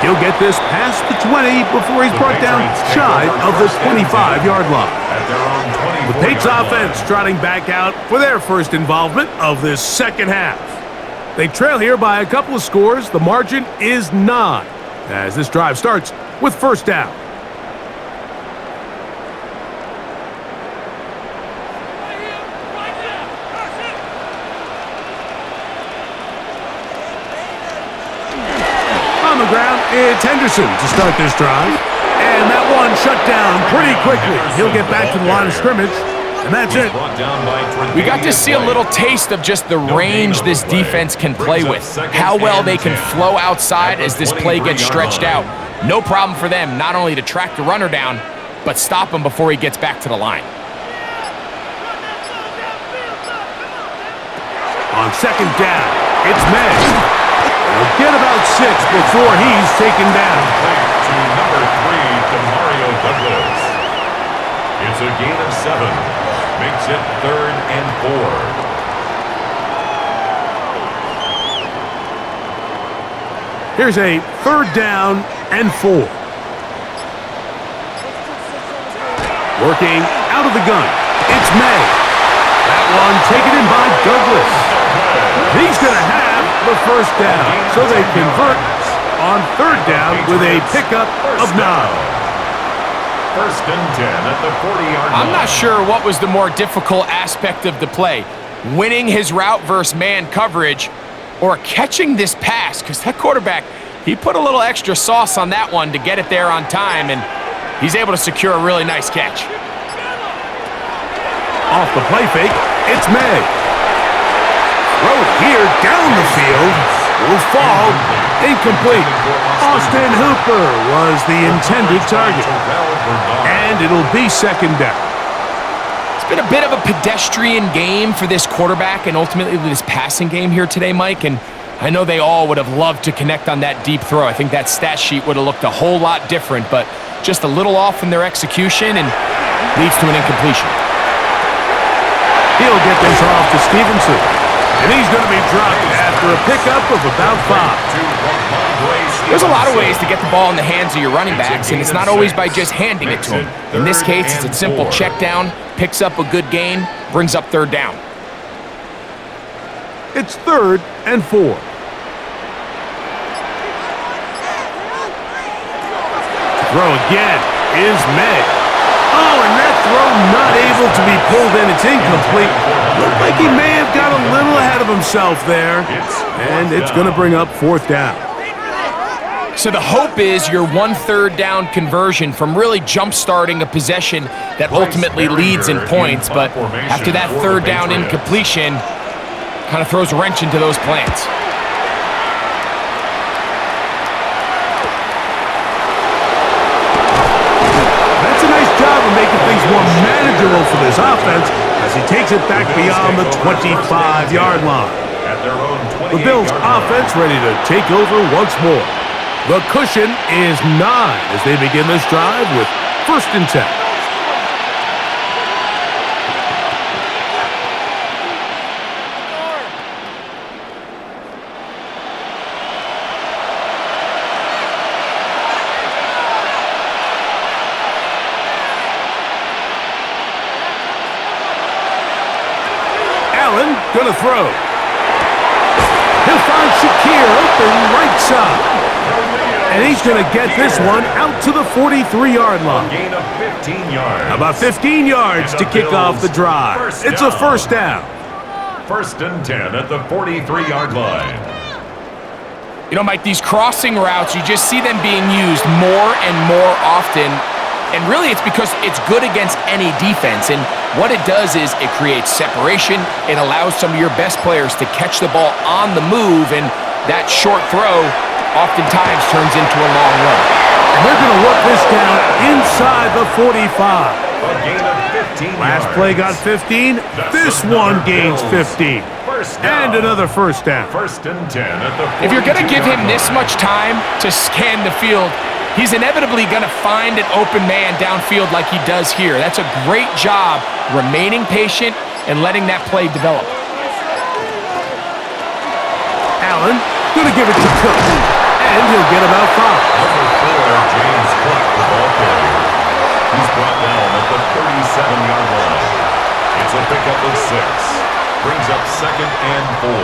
He'll get this past the 20 before he's brought down shy of the 25-yard line. The Patriots offense trotting back out for their first involvement of this second half. They trail here by a couple of scores. The margin is 9 as this drive starts with first down. Ground, it's Henderson to start this drive. And that one shut down pretty quickly. He'll get back to the line of scrimmage, and that's it. We got to see a little taste of just the range this defense can play with. How well they can flow outside as this play gets stretched out. No problem for them not only to track the runner down, but stop him before he gets back to the line. On second down, it's May. He'll get about 6 before he's taken down. To number 3, Demario Douglas. It's a gain of 7. Makes it 3rd and 4. Here's a third down and 4. Working out of the gun. It's May. That one taken in by Douglas. He's going to have the first down, so they convert on third down with a pickup of 9. 1st and 10 at the 40-yard line. I'm not sure what was the more difficult aspect of the play, winning his route versus man coverage or catching this pass, because that quarterback, he put a little extra sauce on that one to get it there on time, and he's able to secure a really nice catch. Off the play fake, it's May. Throw here down the field will fall incomplete. Austin Hooper was the intended target, and it'll be second down. It's been a bit of a pedestrian game for this quarterback and ultimately this passing game here today, Mike, and I know they all would have loved to connect on that deep throw. I think that stat sheet would have looked a whole lot different, but just a little off in their execution and leads to an incompletion. He'll get this off to Stevenson. And he's going to be dropped after a pickup of about 5. There's a lot of ways to get the ball in the hands of your running backs, and it's not always by just handing it to them. In this case, it's a simple check down, picks up a good gain, brings up third down. It's 3rd and 4. Throw again is made. Oh, and that throw not able to be pulled in. It's incomplete. Looked like he may have got a little ahead of himself there. And it's going to bring up fourth down. So the hope is your 1/3 down conversion from really jump-starting a possession that ultimately leads in points. But after that third down incompletion, kind of throws a wrench into those plans. That's a nice job of making things more manageable for this offense as he takes it back beyond the 25-yard line. The Bills' offense ready to take over once more. The cushion is 9 as they begin this drive with 1st and 10. Allen gonna throw. He'll find Shakir open right side. And he's going to get this one out to the 43-yard line. Gain of 15 yards. About 15 yards to kick off the drive. It's a first down. 1st and 10 at the 43-yard line. You know, Mike, these crossing routes, you just see them being used more and more often. And really, it's because it's good against any defense. And what it does is it creates separation. It allows some of your best players to catch the ball on the move. And that short throw oftentimes turns into a long run. And they're going to work this down inside the 45. A gain of 15 Last yards. play got 15. This one gains 15. And another first down. 1st and 10 at the 42-yard line. If you're going to give him this much time to scan the field, he's inevitably going to find an open man downfield like he does here. That's a great job remaining patient and letting that play develop. Allen going to give it to Cook. And he'll get about 5. Number 4, James Cook, the ball carrier. He's brought down at the 37-yard line. It's a pickup of 6. Brings up 2nd and 4.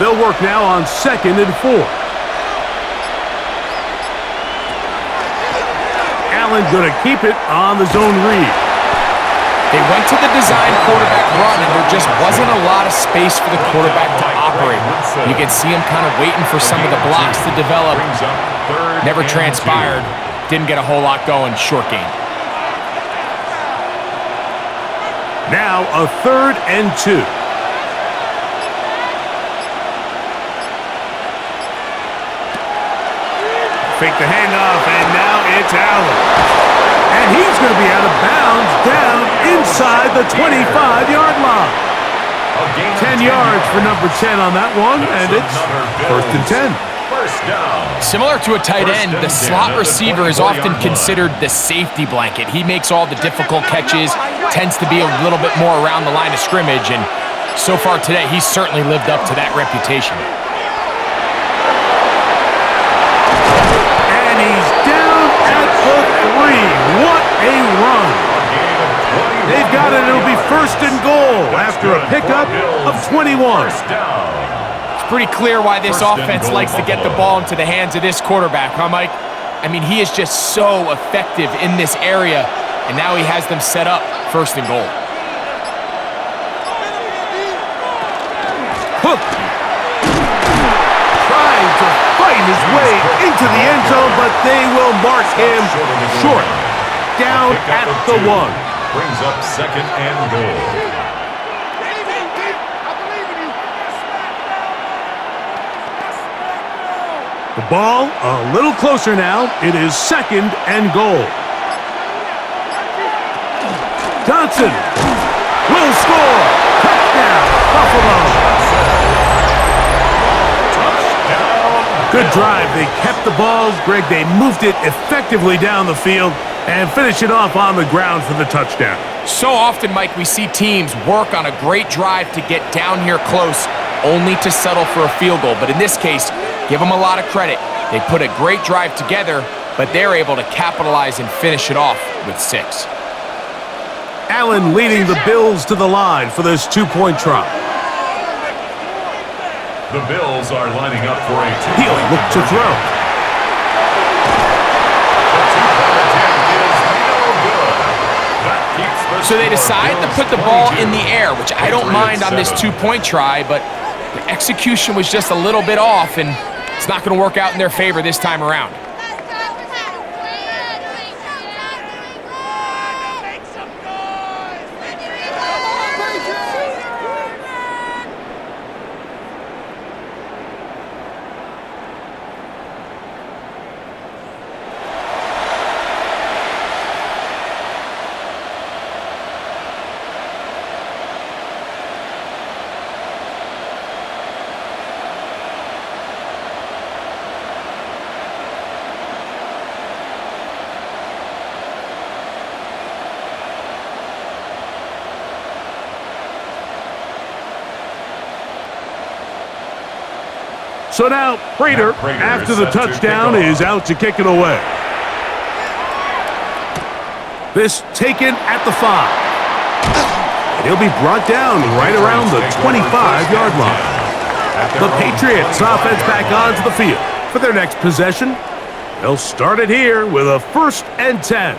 They'll work now on 2nd and 4. Allen going to keep it on the zone read. They went to the design quarterback run, and there just wasn't a lot of space for the quarterback to operate. You can see him kind of waiting for some of the blocks to develop. Never transpired. Didn't get a whole lot going. Short game. Now a 3rd and 2. Fake the handoff, and now it's Allen. And he's going to be out of bounds down inside the 25-yard line. 10 yards for number 10 on that one, and it's 1st and 10. First down. Similar to a tight end, the slot receiver is often considered the safety blanket. He makes all the difficult catches, tends to be a little bit more around the line of scrimmage, and so far today, he's certainly lived up to that reputation. And he's down at the 3. What a run. They've got it. It'll be 1st and goal after a pickup of 21. It's pretty clear why this offense likes to get the ball into the hands of this quarterback, huh, Mike? I mean, he is just so effective in this area, and now he has them set up 1st and goal. Hook. Trying to fight his way into the end zone, but they will mark him short. Down at the 1. Brings up 2nd and goal. The ball a little closer now. It is 2nd and goal. Johnson will score. Touchdown, Buffalo. Good drive. They kept the ball. Greg, they moved it effectively down the field and finish it off on the ground for the touchdown. So often, Mike, we see teams work on a great drive to get down here close, only to settle for a field goal. But in this case, give them a lot of credit. They put a great drive together, but they're able to capitalize and finish it off with 6. Allen leading the Bills to the line for this 2-point try. The Bills are lining up for a two-point He'll look to conversion. throw. The two-point attempt is no good. That keeps the So they score decide to Bills put the ball 22, in the air, which I don't mind on this Patriots 7. two-point try, but the execution was just a little bit off, and it's not going to work out in their favor this time around. So now, Prater, Prater after is the set to touchdown, kick off. is out to kick it away. This taken at the 5. And he'll be brought down right around the 25-yard line. The Patriots offense back onto the field for their next possession. They'll start it here with a 1st and 10.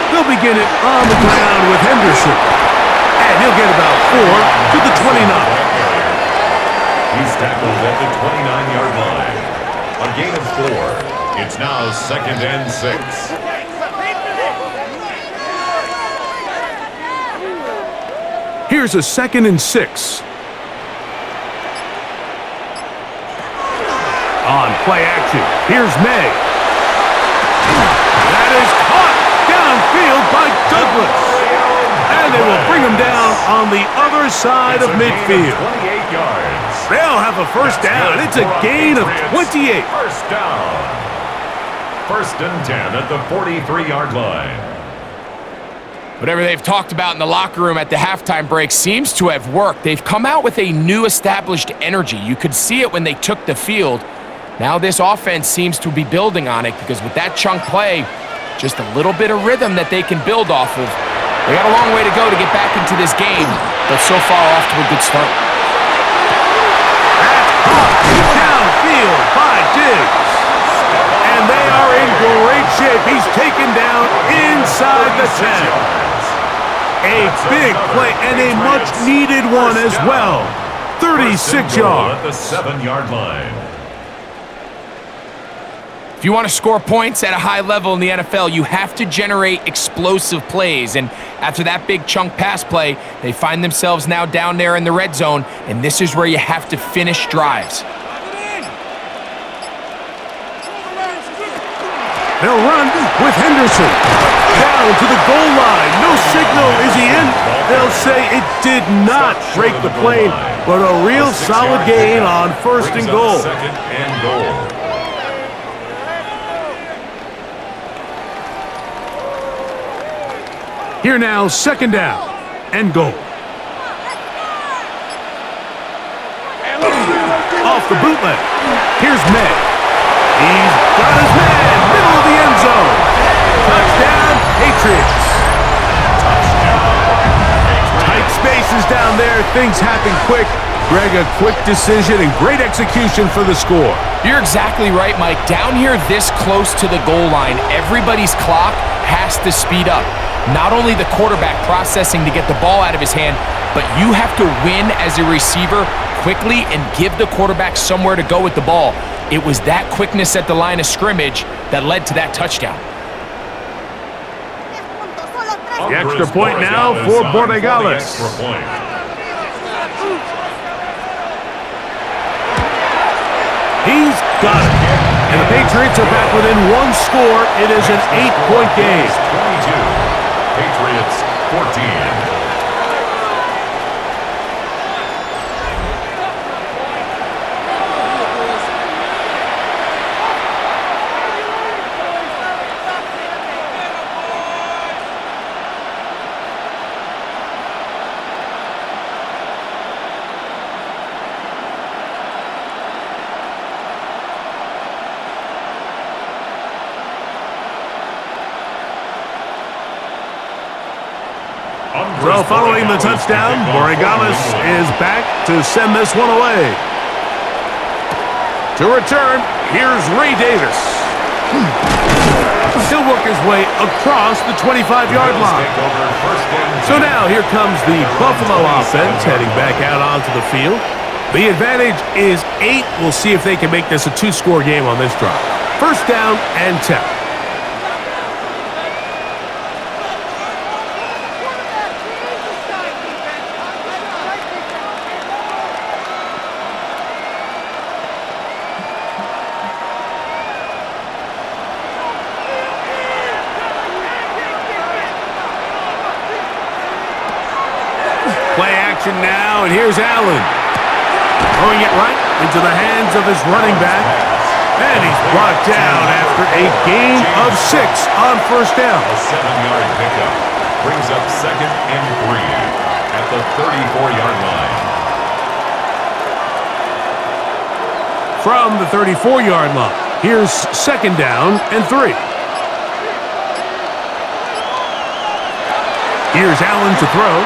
They'll begin it on the ground with Henderson. And he'll get about 4 to the 29. He's tackled at the 29-yard line. A gain of 4. It's now 2nd and 6. Here's a 2nd and 6. On play action, here's May. That is caught downfield by Douglas. And they will bring him down on the other side of midfield. 28 yards. They'll have a first down. It's a gain of 28. First down. 1st and 10 at the 43-yard line. Whatever they've talked about in the locker room at the halftime break seems to have worked. They've come out with a new established energy. You could see it when they took the field. Now this offense seems to be building on it because with that chunk play, just a little bit of rhythm that they can build off of. They got a long way to go to get back into this game, but so far off to a good start. Downfield by Diggs. And they are in great shape. He's taken down inside the 10. A big play and a much-needed one as well. 36 yards. At the 7-yard line. If you want to score points at a high level in the NFL, you have to generate explosive plays. And after that big chunk pass play, they find themselves now down there in the red zone, and this is where you have to finish drives. They'll run with Henderson. Down to the goal line. No signal. Is he in? They'll say it did not break the plane, but a real solid gain on 1st and goal. 2nd and goal. Here now, 2nd down and goal. Off the bootleg. Here's May. He's got his man, middle of the end zone. Touchdown, Patriots. Tight spaces down there. Things happen quick. Greg, a quick decision and great execution for the score. You're exactly right, Mike. Down here this close to the goal line, everybody's clock has to speed up. Not only the quarterback processing to get the ball out of his hand, but you have to win as a receiver quickly and give the quarterback somewhere to go with the ball. It was that quickness at the line of scrimmage that led to that touchdown. The extra point now for Borregales. He's got it. And the Patriots are back within 1 score. It is an 8-point game. 22. Patriots 14. So following the touchdown, Borregales is back to send this one away. To return, here's Ray Davis. He'll work his way across the 25-yard line. So now here comes the Buffalo offense heading back out onto the field. The advantage is 8. We'll see if they can make this a 2-score game on this drive. First down and 10. Play action now, and here's Allen. Throwing it right into the hands of his running back. And he's brought down after a gain of 6 on first down. A 7-yard pickup brings up 2nd and 3 at the 34-yard line. From the 34-yard line, here's 2nd down and 3. Here's Allen to throw.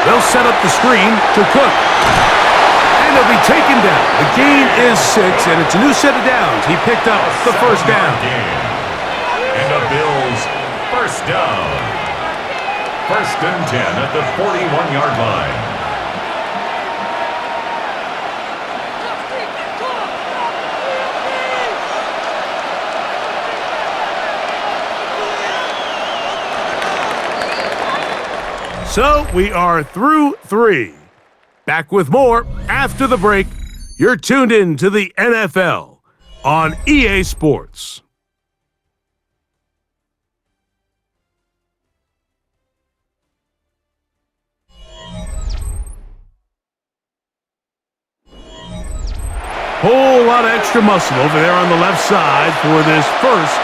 They'll set up the screen to Cook. And he'll be taken down. The gain is 6, and it's a new set of downs. He picked up the first down. And the Bills first down. 1st and 10 at the 41-yard line. So we are through 3. Back with more after the break. You're tuned in to the NFL on EA Sports. Whole lot of extra muscle over there on the left side for this 1st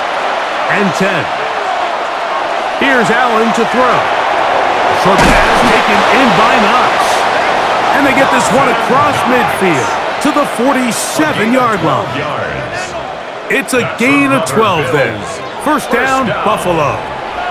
and 10. Here's Allen to throw. Short pass taken in by Knox. And they get this one across midfield to the 47-yard line. It's a gain of 12 there. First down, Buffalo.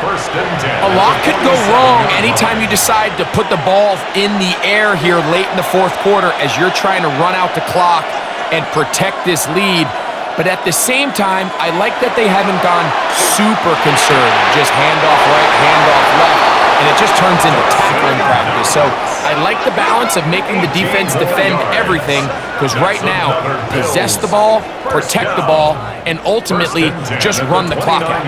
1st and 10. A lot could go wrong anytime you decide to put the ball in the air here late in the 4th quarter as you're trying to run out the clock and protect this lead. But at the same time, I like that they haven't gone super conservative. Just handoff right, handoff left, and it just turns into tackling practice. So I like the balance of making the defense defend everything, because right now, possess the ball, protect the ball, and ultimately just run the clock out.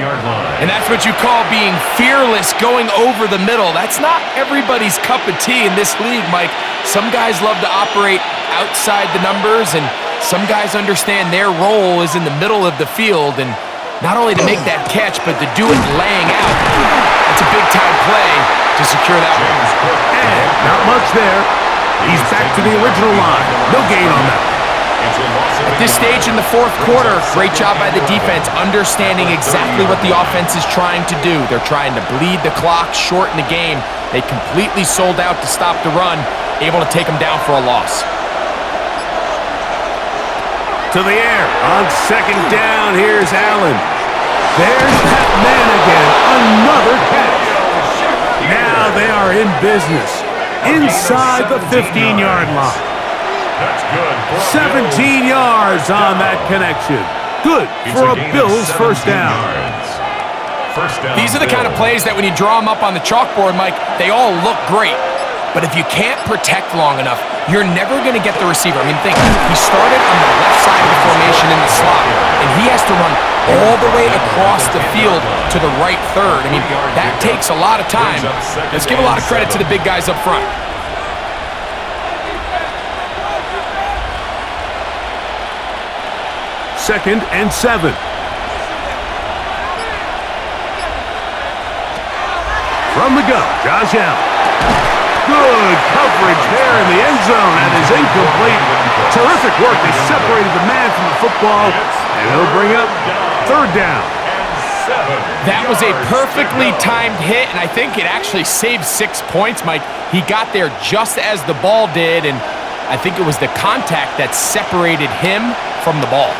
And that's what you call being fearless going over the middle. That's not everybody's cup of tea in this league, Mike. Some guys love to operate outside the numbers, and some guys understand their role is in the middle of the field, and not only to make that catch, but to do it laying out. It's a big-time play to secure that one. And not much there. He's back to the original line. No gain on that. At this stage in the 4th quarter, great job by the defense, understanding exactly what the offense is trying to do. They're trying to bleed the clock, shorten the game. They completely sold out to stop the run, able to take them down for a loss. To the air on 2nd down. Here's Allen. There's that man again. Another catch. Now they are in business inside the 15-yard line. That's good. 17 yards on that connection. Good for a Bills first down. These are the kind of plays that when you draw them up on the chalkboard, Mike, they all look great. But if you can't protect long enough, you're never going to get the receiver. I mean, think, he started on the left side of the formation in the slot, and he has to run all the way across the field to the right third. I mean, that takes a lot of time. Let's give a lot of credit to the big guys up front. Second and 7. From the gun, Josh Allen. Good coverage there in the end zone, and is incomplete. Terrific work. They separated the man from the football, and he'll bring up 3rd down. That was a perfectly timed hit, and I think it actually saved 6 points, Mike. He got there just as the ball did, and I think it was the contact that separated him from the ball.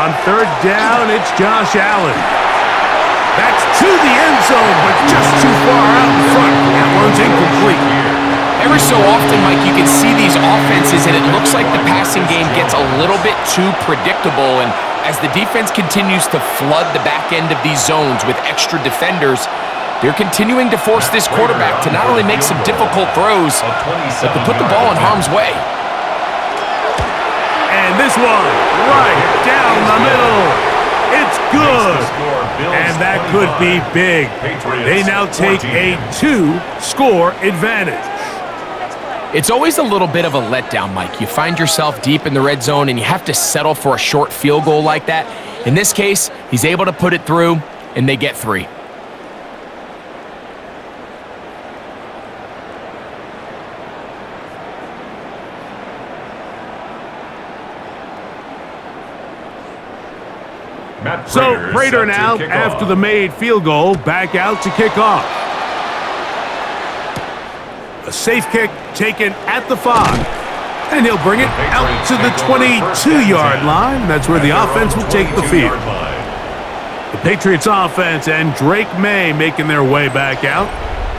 On 3rd down, it's Josh Allen. That's to the end zone, but just too far out in front. That one's incomplete. Every so often, Mike, you can see these offenses, and it looks like the passing game gets a little bit too predictable. And as the defense continues to flood the back end of these zones with extra defenders, they're continuing to force this quarterback to not only make some difficult throws, but to put the ball in harm's way. And this one, right down the middle. It's good. And that could be big. They now take a 2-score advantage. It's always a little bit of a letdown, Mike. You find yourself deep in the red zone and you have to settle for a short field goal like that. In this case, he's able to put it through, and they get 3. So Prater now, after the made field goal, back out to kick off. A safe kick taken at the 5. And he'll bring it out to the 22-yard line. That's where the offense will take the field. The Patriots offense and Drake May making their way back out.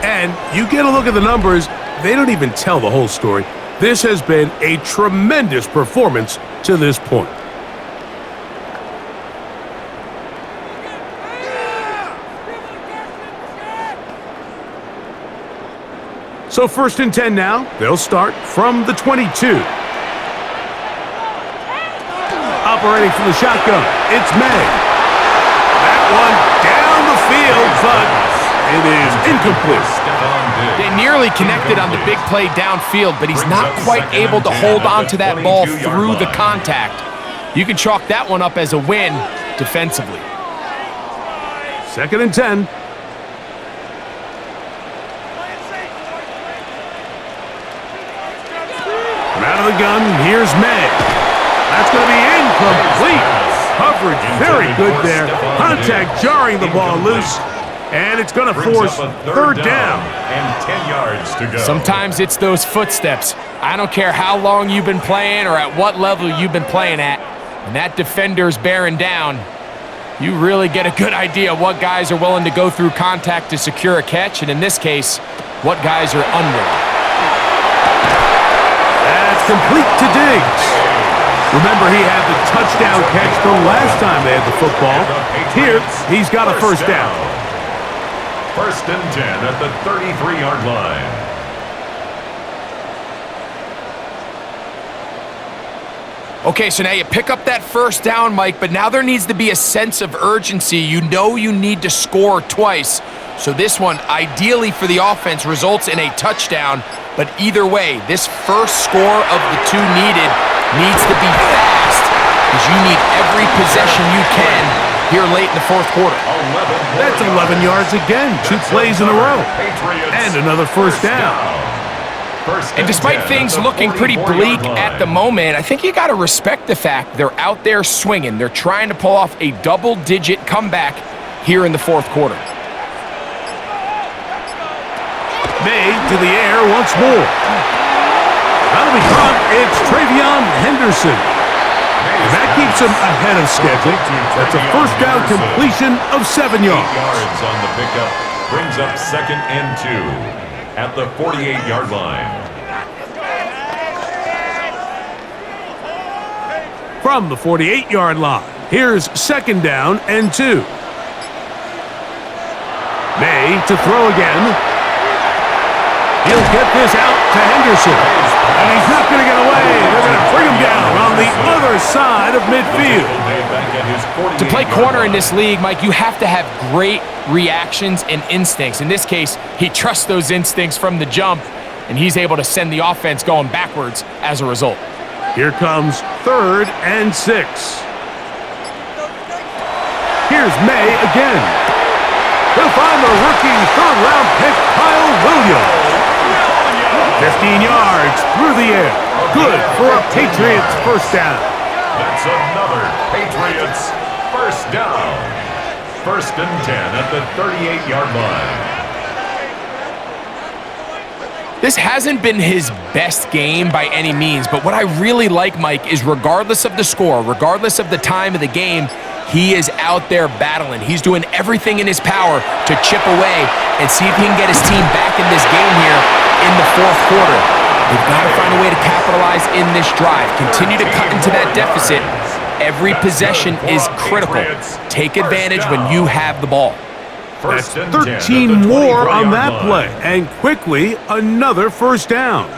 And you get a look at the numbers, they don't even tell the whole story. This has been a tremendous performance to this point. So 1st and 10 now. They'll start from the 22. Operating from the shotgun, it's May. That one down the field, but it is incomplete. They nearly connected on the big play downfield, but he's not quite able to hold on to that ball through the contact. You can chalk that one up as a win defensively. 2nd and 10. Out of the gun, here's May. That's going to be incomplete. Coverage very good there. Contact jarring the ball loose, and it's going to force 3rd down. And 10 yards to go. Sometimes it's those footsteps. I don't care how long you've been playing or at what level you've been playing at. When that defender's bearing down, you really get a good idea what guys are willing to go through contact to secure a catch, and in this case, what guys are unwilling. Complete to Diggs. Remember, he had the touchdown catch the last time they had the football. Here, he's got a 1st down. 1st and 10 at the 33-yard line. Okay, so now you pick up that 1st down, Mike, but now there needs to be a sense of urgency. You know you need to score twice. So this one, ideally for the offense, results in a touchdown. But either way, this first score of the 2 needed needs to be fast, because you need every possession you can here late in the 4th quarter. That's 11 yards again. 2 plays in a row. And another 1st down. And despite things looking pretty bleak at the moment, I think you got to respect the fact they're out there swinging. They're trying to pull off a double-digit comeback here in the 4th quarter. May to the air once more. That'll be caught. It's Travion Henderson. And that keeps him ahead of schedule. That's a 1st down completion of 7 yards. 8 yards on the pickup. Brings up 2nd and 2 at the 48-yard line. From the 48-yard line, here's 2nd down and 2. May to throw again. He'll get this out to Henderson. And he's not going to get away. They're going to bring him down on the other side of midfield. To play corner in this league, Mike, you have to have great reactions and instincts. In this case, he trusts those instincts from the jump, and he's able to send the offense going backwards as a result. Here comes 3rd and 6. Here's May again. He'll find the rookie 3rd-round pick, Kyle Williams. 15 yards through the air. Good for a Patriots 1st down. That's another Patriots 1st down. 1st and 10 at the 38-yard line. This hasn't been his best game by any means, but what I really like, Mike, is regardless of the score, regardless of the time of the game, He is out there battling. He's doing everything in his power to chip away and see if he can get his team back in this game here in the fourth quarter. They've got to find a way to capitalize in this drive. Continue to cut into that deficit. Every possession is critical. Take advantage when you have the ball. That's 13 more on that play. And quickly, another first down.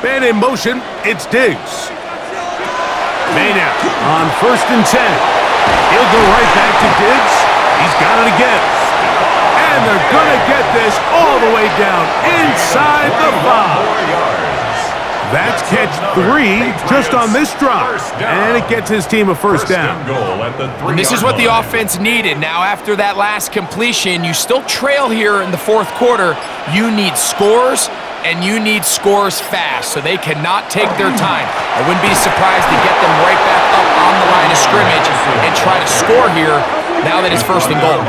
Man in motion, it's Diggs. Maynard on 1st and 10. He'll go right back to Diggs. He's got it again. And they're going to get this all the way down inside the 5. That's catch 3 just on this drive. And it gets his team a first down. And this is what the offense needed. Now, after that last completion, you still trail here in the fourth quarter. You need scores, and you need scores fast, so they cannot take their time. I wouldn't be surprised to get them right back up on the line of scrimmage and try to score here now that it's 1st and goal.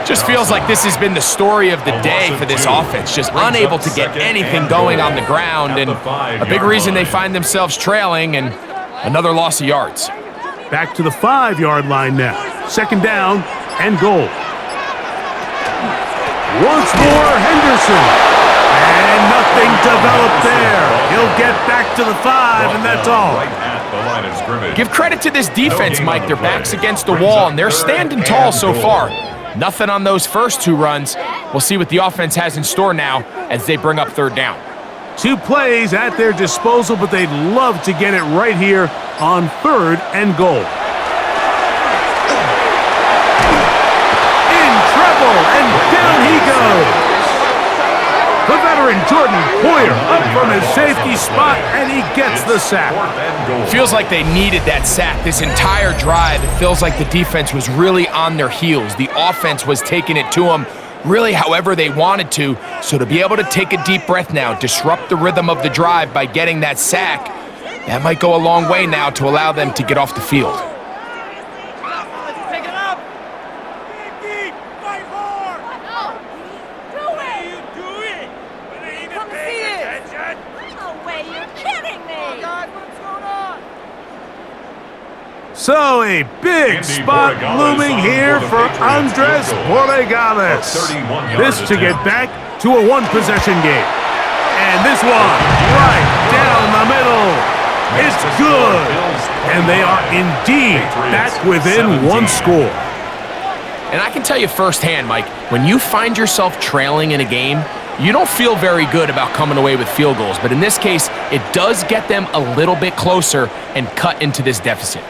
Just feels like this has been the story of the day for this offense, just unable to get anything going on the ground, and a big reason they find themselves trailing and another loss of yards. Back to the 5-yard line now. 2nd down and goal. Once more, Henderson. And nothing developed there. He'll get back to the 5, and that's all. Give credit to this defense, Mike. Their back's against the wall, and they're standing tall so far. Nothing on those first 2 runs. We'll see what the offense has in store now as they bring up 3rd down. 2 plays at their disposal, but they'd love to get it right here on 3rd and goal. In trouble, and down he goes. The veteran Jordan Poyer up from his safety spot, and he gets the sack. Feels like they needed that sack this entire drive. It feels like the defense was really on their heels. The offense was taking it to them really however they wanted to. So to be able to take a deep breath now, disrupt the rhythm of the drive by getting that sack, that might go a long way now to allow them to get off the field. So a big spot looming here for Andres Borregales. This to get back to a 1-possession game. And this one right down the middle. It's good. And they are indeed back within 1 score. And I can tell you firsthand, Mike, when you find yourself trailing in a game, you don't feel very good about coming away with field goals. But in this case, it does get them a little bit closer and cut into this deficit.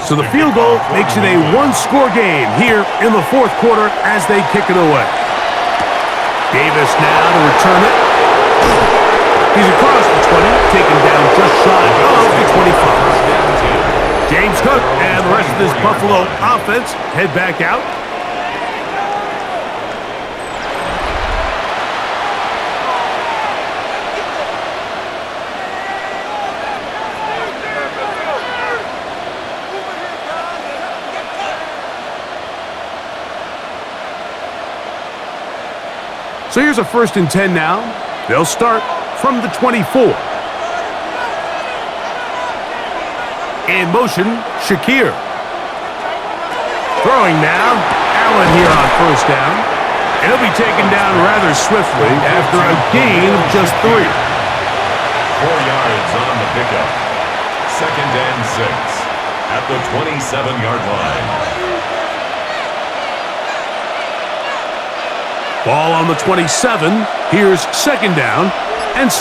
So the field goal makes it a 1-score game here in the fourth quarter as they kick it away. Davis now to return it. He's across the 20, taken down just shy of the 25. James Cook and the rest of this Buffalo offense head back out. So here's a 1st and 10 now. They'll start from the 24. In motion, Shakir. Throwing now. Allen here on 1st down. And he'll be taken down rather swiftly after a gain of just 3. 4 yards on the pickup. 2nd and 6 at the 27-yard line. Ball on the 27. Here's 2nd down and 6.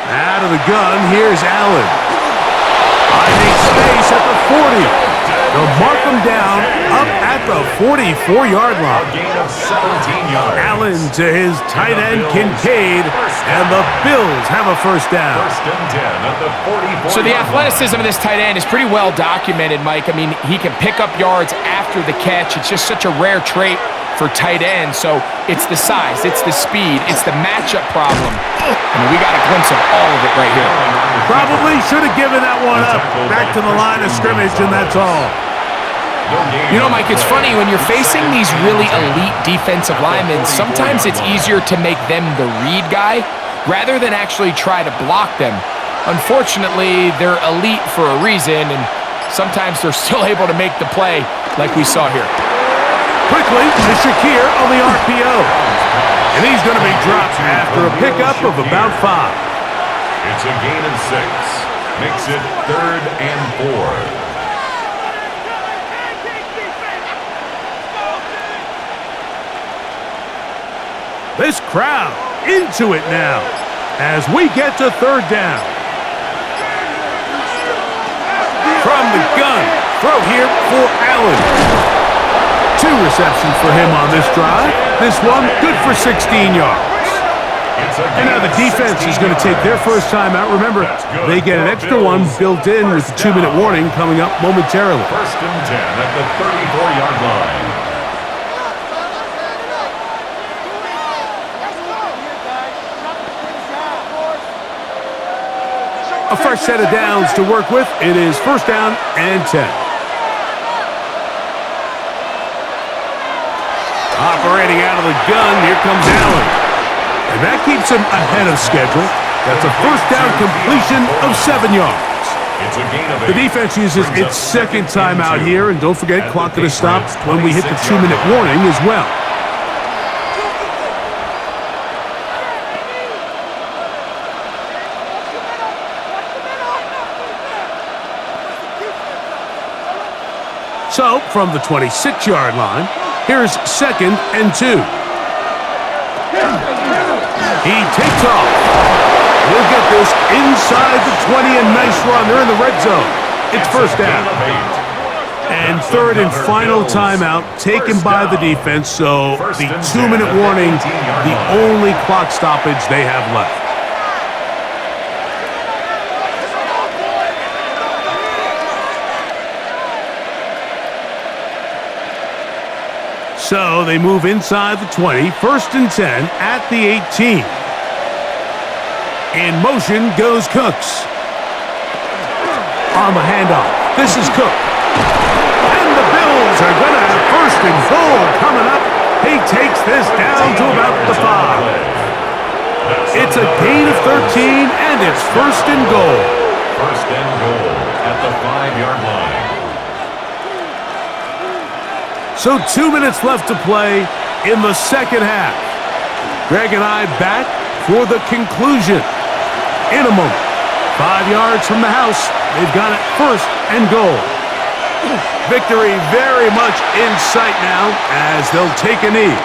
Out of the gun, here's Allen. Finding space at the 40. They'll mark him down up at the 44-yard line. A gain of 17 yards. Allen to his tight end Kincaid, and the Bills have a 1st down. 1st and 10 at the 44. So the athleticism of this tight end is pretty well documented, Mike. I mean, he can pick up yards after the catch. It's just such a rare trait for tight end. So it's the size, it's the speed, it's the matchup problem. I mean, we got a glimpse of all of it right here. Probably should have given that one up. Back to the line of scrimmage, and that's all. You know, Mike, it's funny, when you're facing these really elite defensive linemen, sometimes it's easier to make them the read guy rather than actually try to block them. Unfortunately, they're elite for a reason, and sometimes they're still able to make the play like we saw here. Quickly to Shakir on the RPO. And he's going to be dropped after a pickup of about 5. It's a gain of 6. Makes it 3rd and 4. This crowd into it now as we get to 3rd down. From the gun, throw here for Allen. 2 receptions for him on this drive. This one good for 16 yards. And now the defense is going to take their first time out. Remember, they get an extra one built in with the 2-minute warning coming up momentarily. 1st and 10 at the 34-yard line. A fresh set of downs to work with. It is 1st down and 10. Operating out of the gun, here comes Allen. And that keeps him ahead of schedule. That's a 1st down completion of 7 yards. It's a gain of 8. The defense uses its 2nd timeout here, and don't forget, clock going to stop when we hit the 2-minute warning as well. So, from the 26-yard line, here's 2nd and 2. He takes off. He'll get this inside the 20, and nice run. They're in the red zone. It's 1st down. And 3rd and final timeout taken by the defense, so the 2-minute warning, the only clock stoppage they have left. So they move inside the 20, 1st and 10 at the 18. In motion goes Cooks. On the handoff, this is Cook. And the Bills are going to have 1st and goal coming up. He takes this down to about the 5. It's a gain of 13, and it's 1st and goal. 1st and goal at the 5-yard line. So 2 minutes left to play in the 2nd half. Greg and I back for the conclusion. In a moment, 5 yards from the house, they've got it 1st and goal. Victory very much in sight now as they'll take a knee.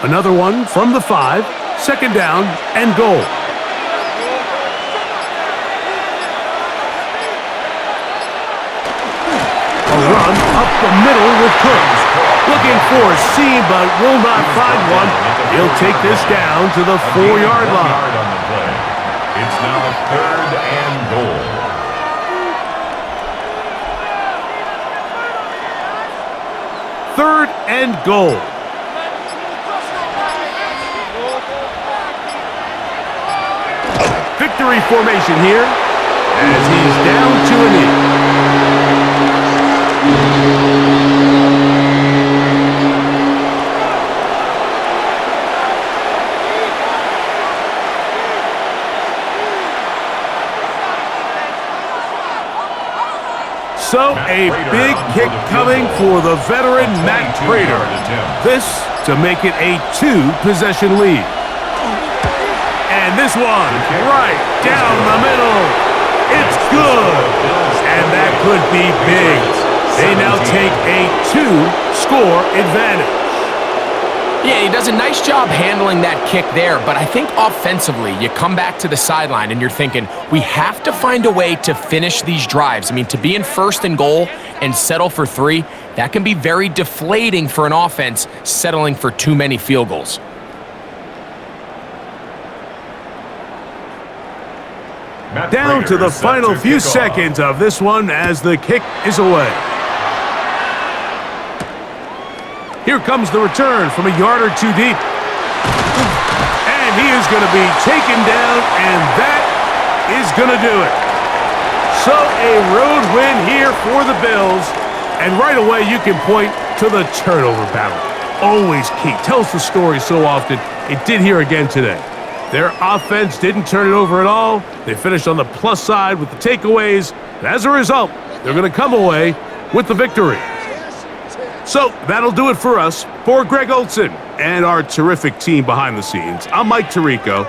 Another one from the 5, 2nd down and goal. A run up the middle with Cook. Looking for a seam, but will not find one. He'll take this down to the 4-yard line. It's now 3rd and goal. 3rd and goal. Victory formation here as he's down to a knee. So a big kick coming for the veteran Matt Prater. This to make it a 2-possession lead. And this one, right down the middle. It's good. And that could be big. They now take a 2-score advantage. Yeah, he does a nice job handling that kick there, but I think offensively, you come back to the sideline and you're thinking, we have to find a way to finish these drives. I mean, to be in 1st and goal and settle for 3, that can be very deflating for an offense settling for too many field goals. Down to the final few seconds of this one as the kick is away. Here comes the return from a yard or two deep. And he is going to be taken down, and that is going to do it. So a road win here for the Bills. And right away, you can point to the turnover battle. Always key. Tells the story so often. It did here again today. Their offense didn't turn it over at all. They finished on the plus side with the takeaways. And as a result, they're going to come away with the victory. So that'll do it for us. For Greg Olson and our terrific team behind the scenes, I'm Mike Tirico.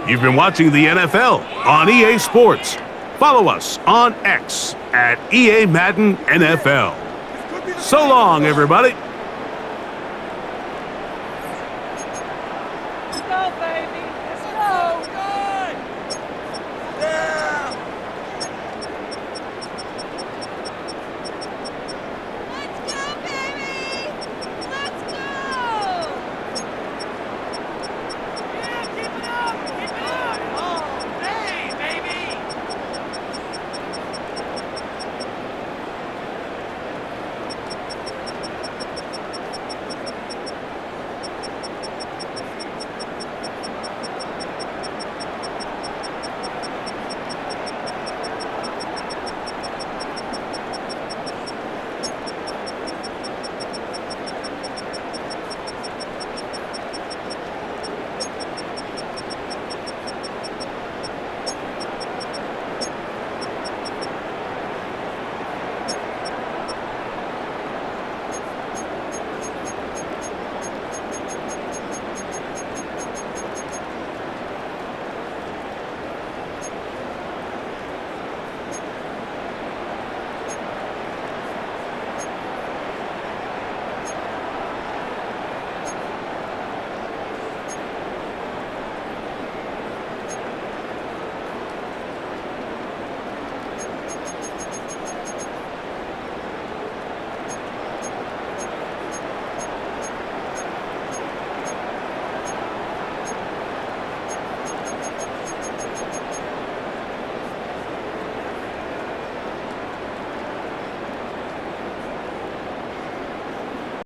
You've been watching the NFL on EA Sports. Follow us on X at EA Madden NFL. So long, everybody.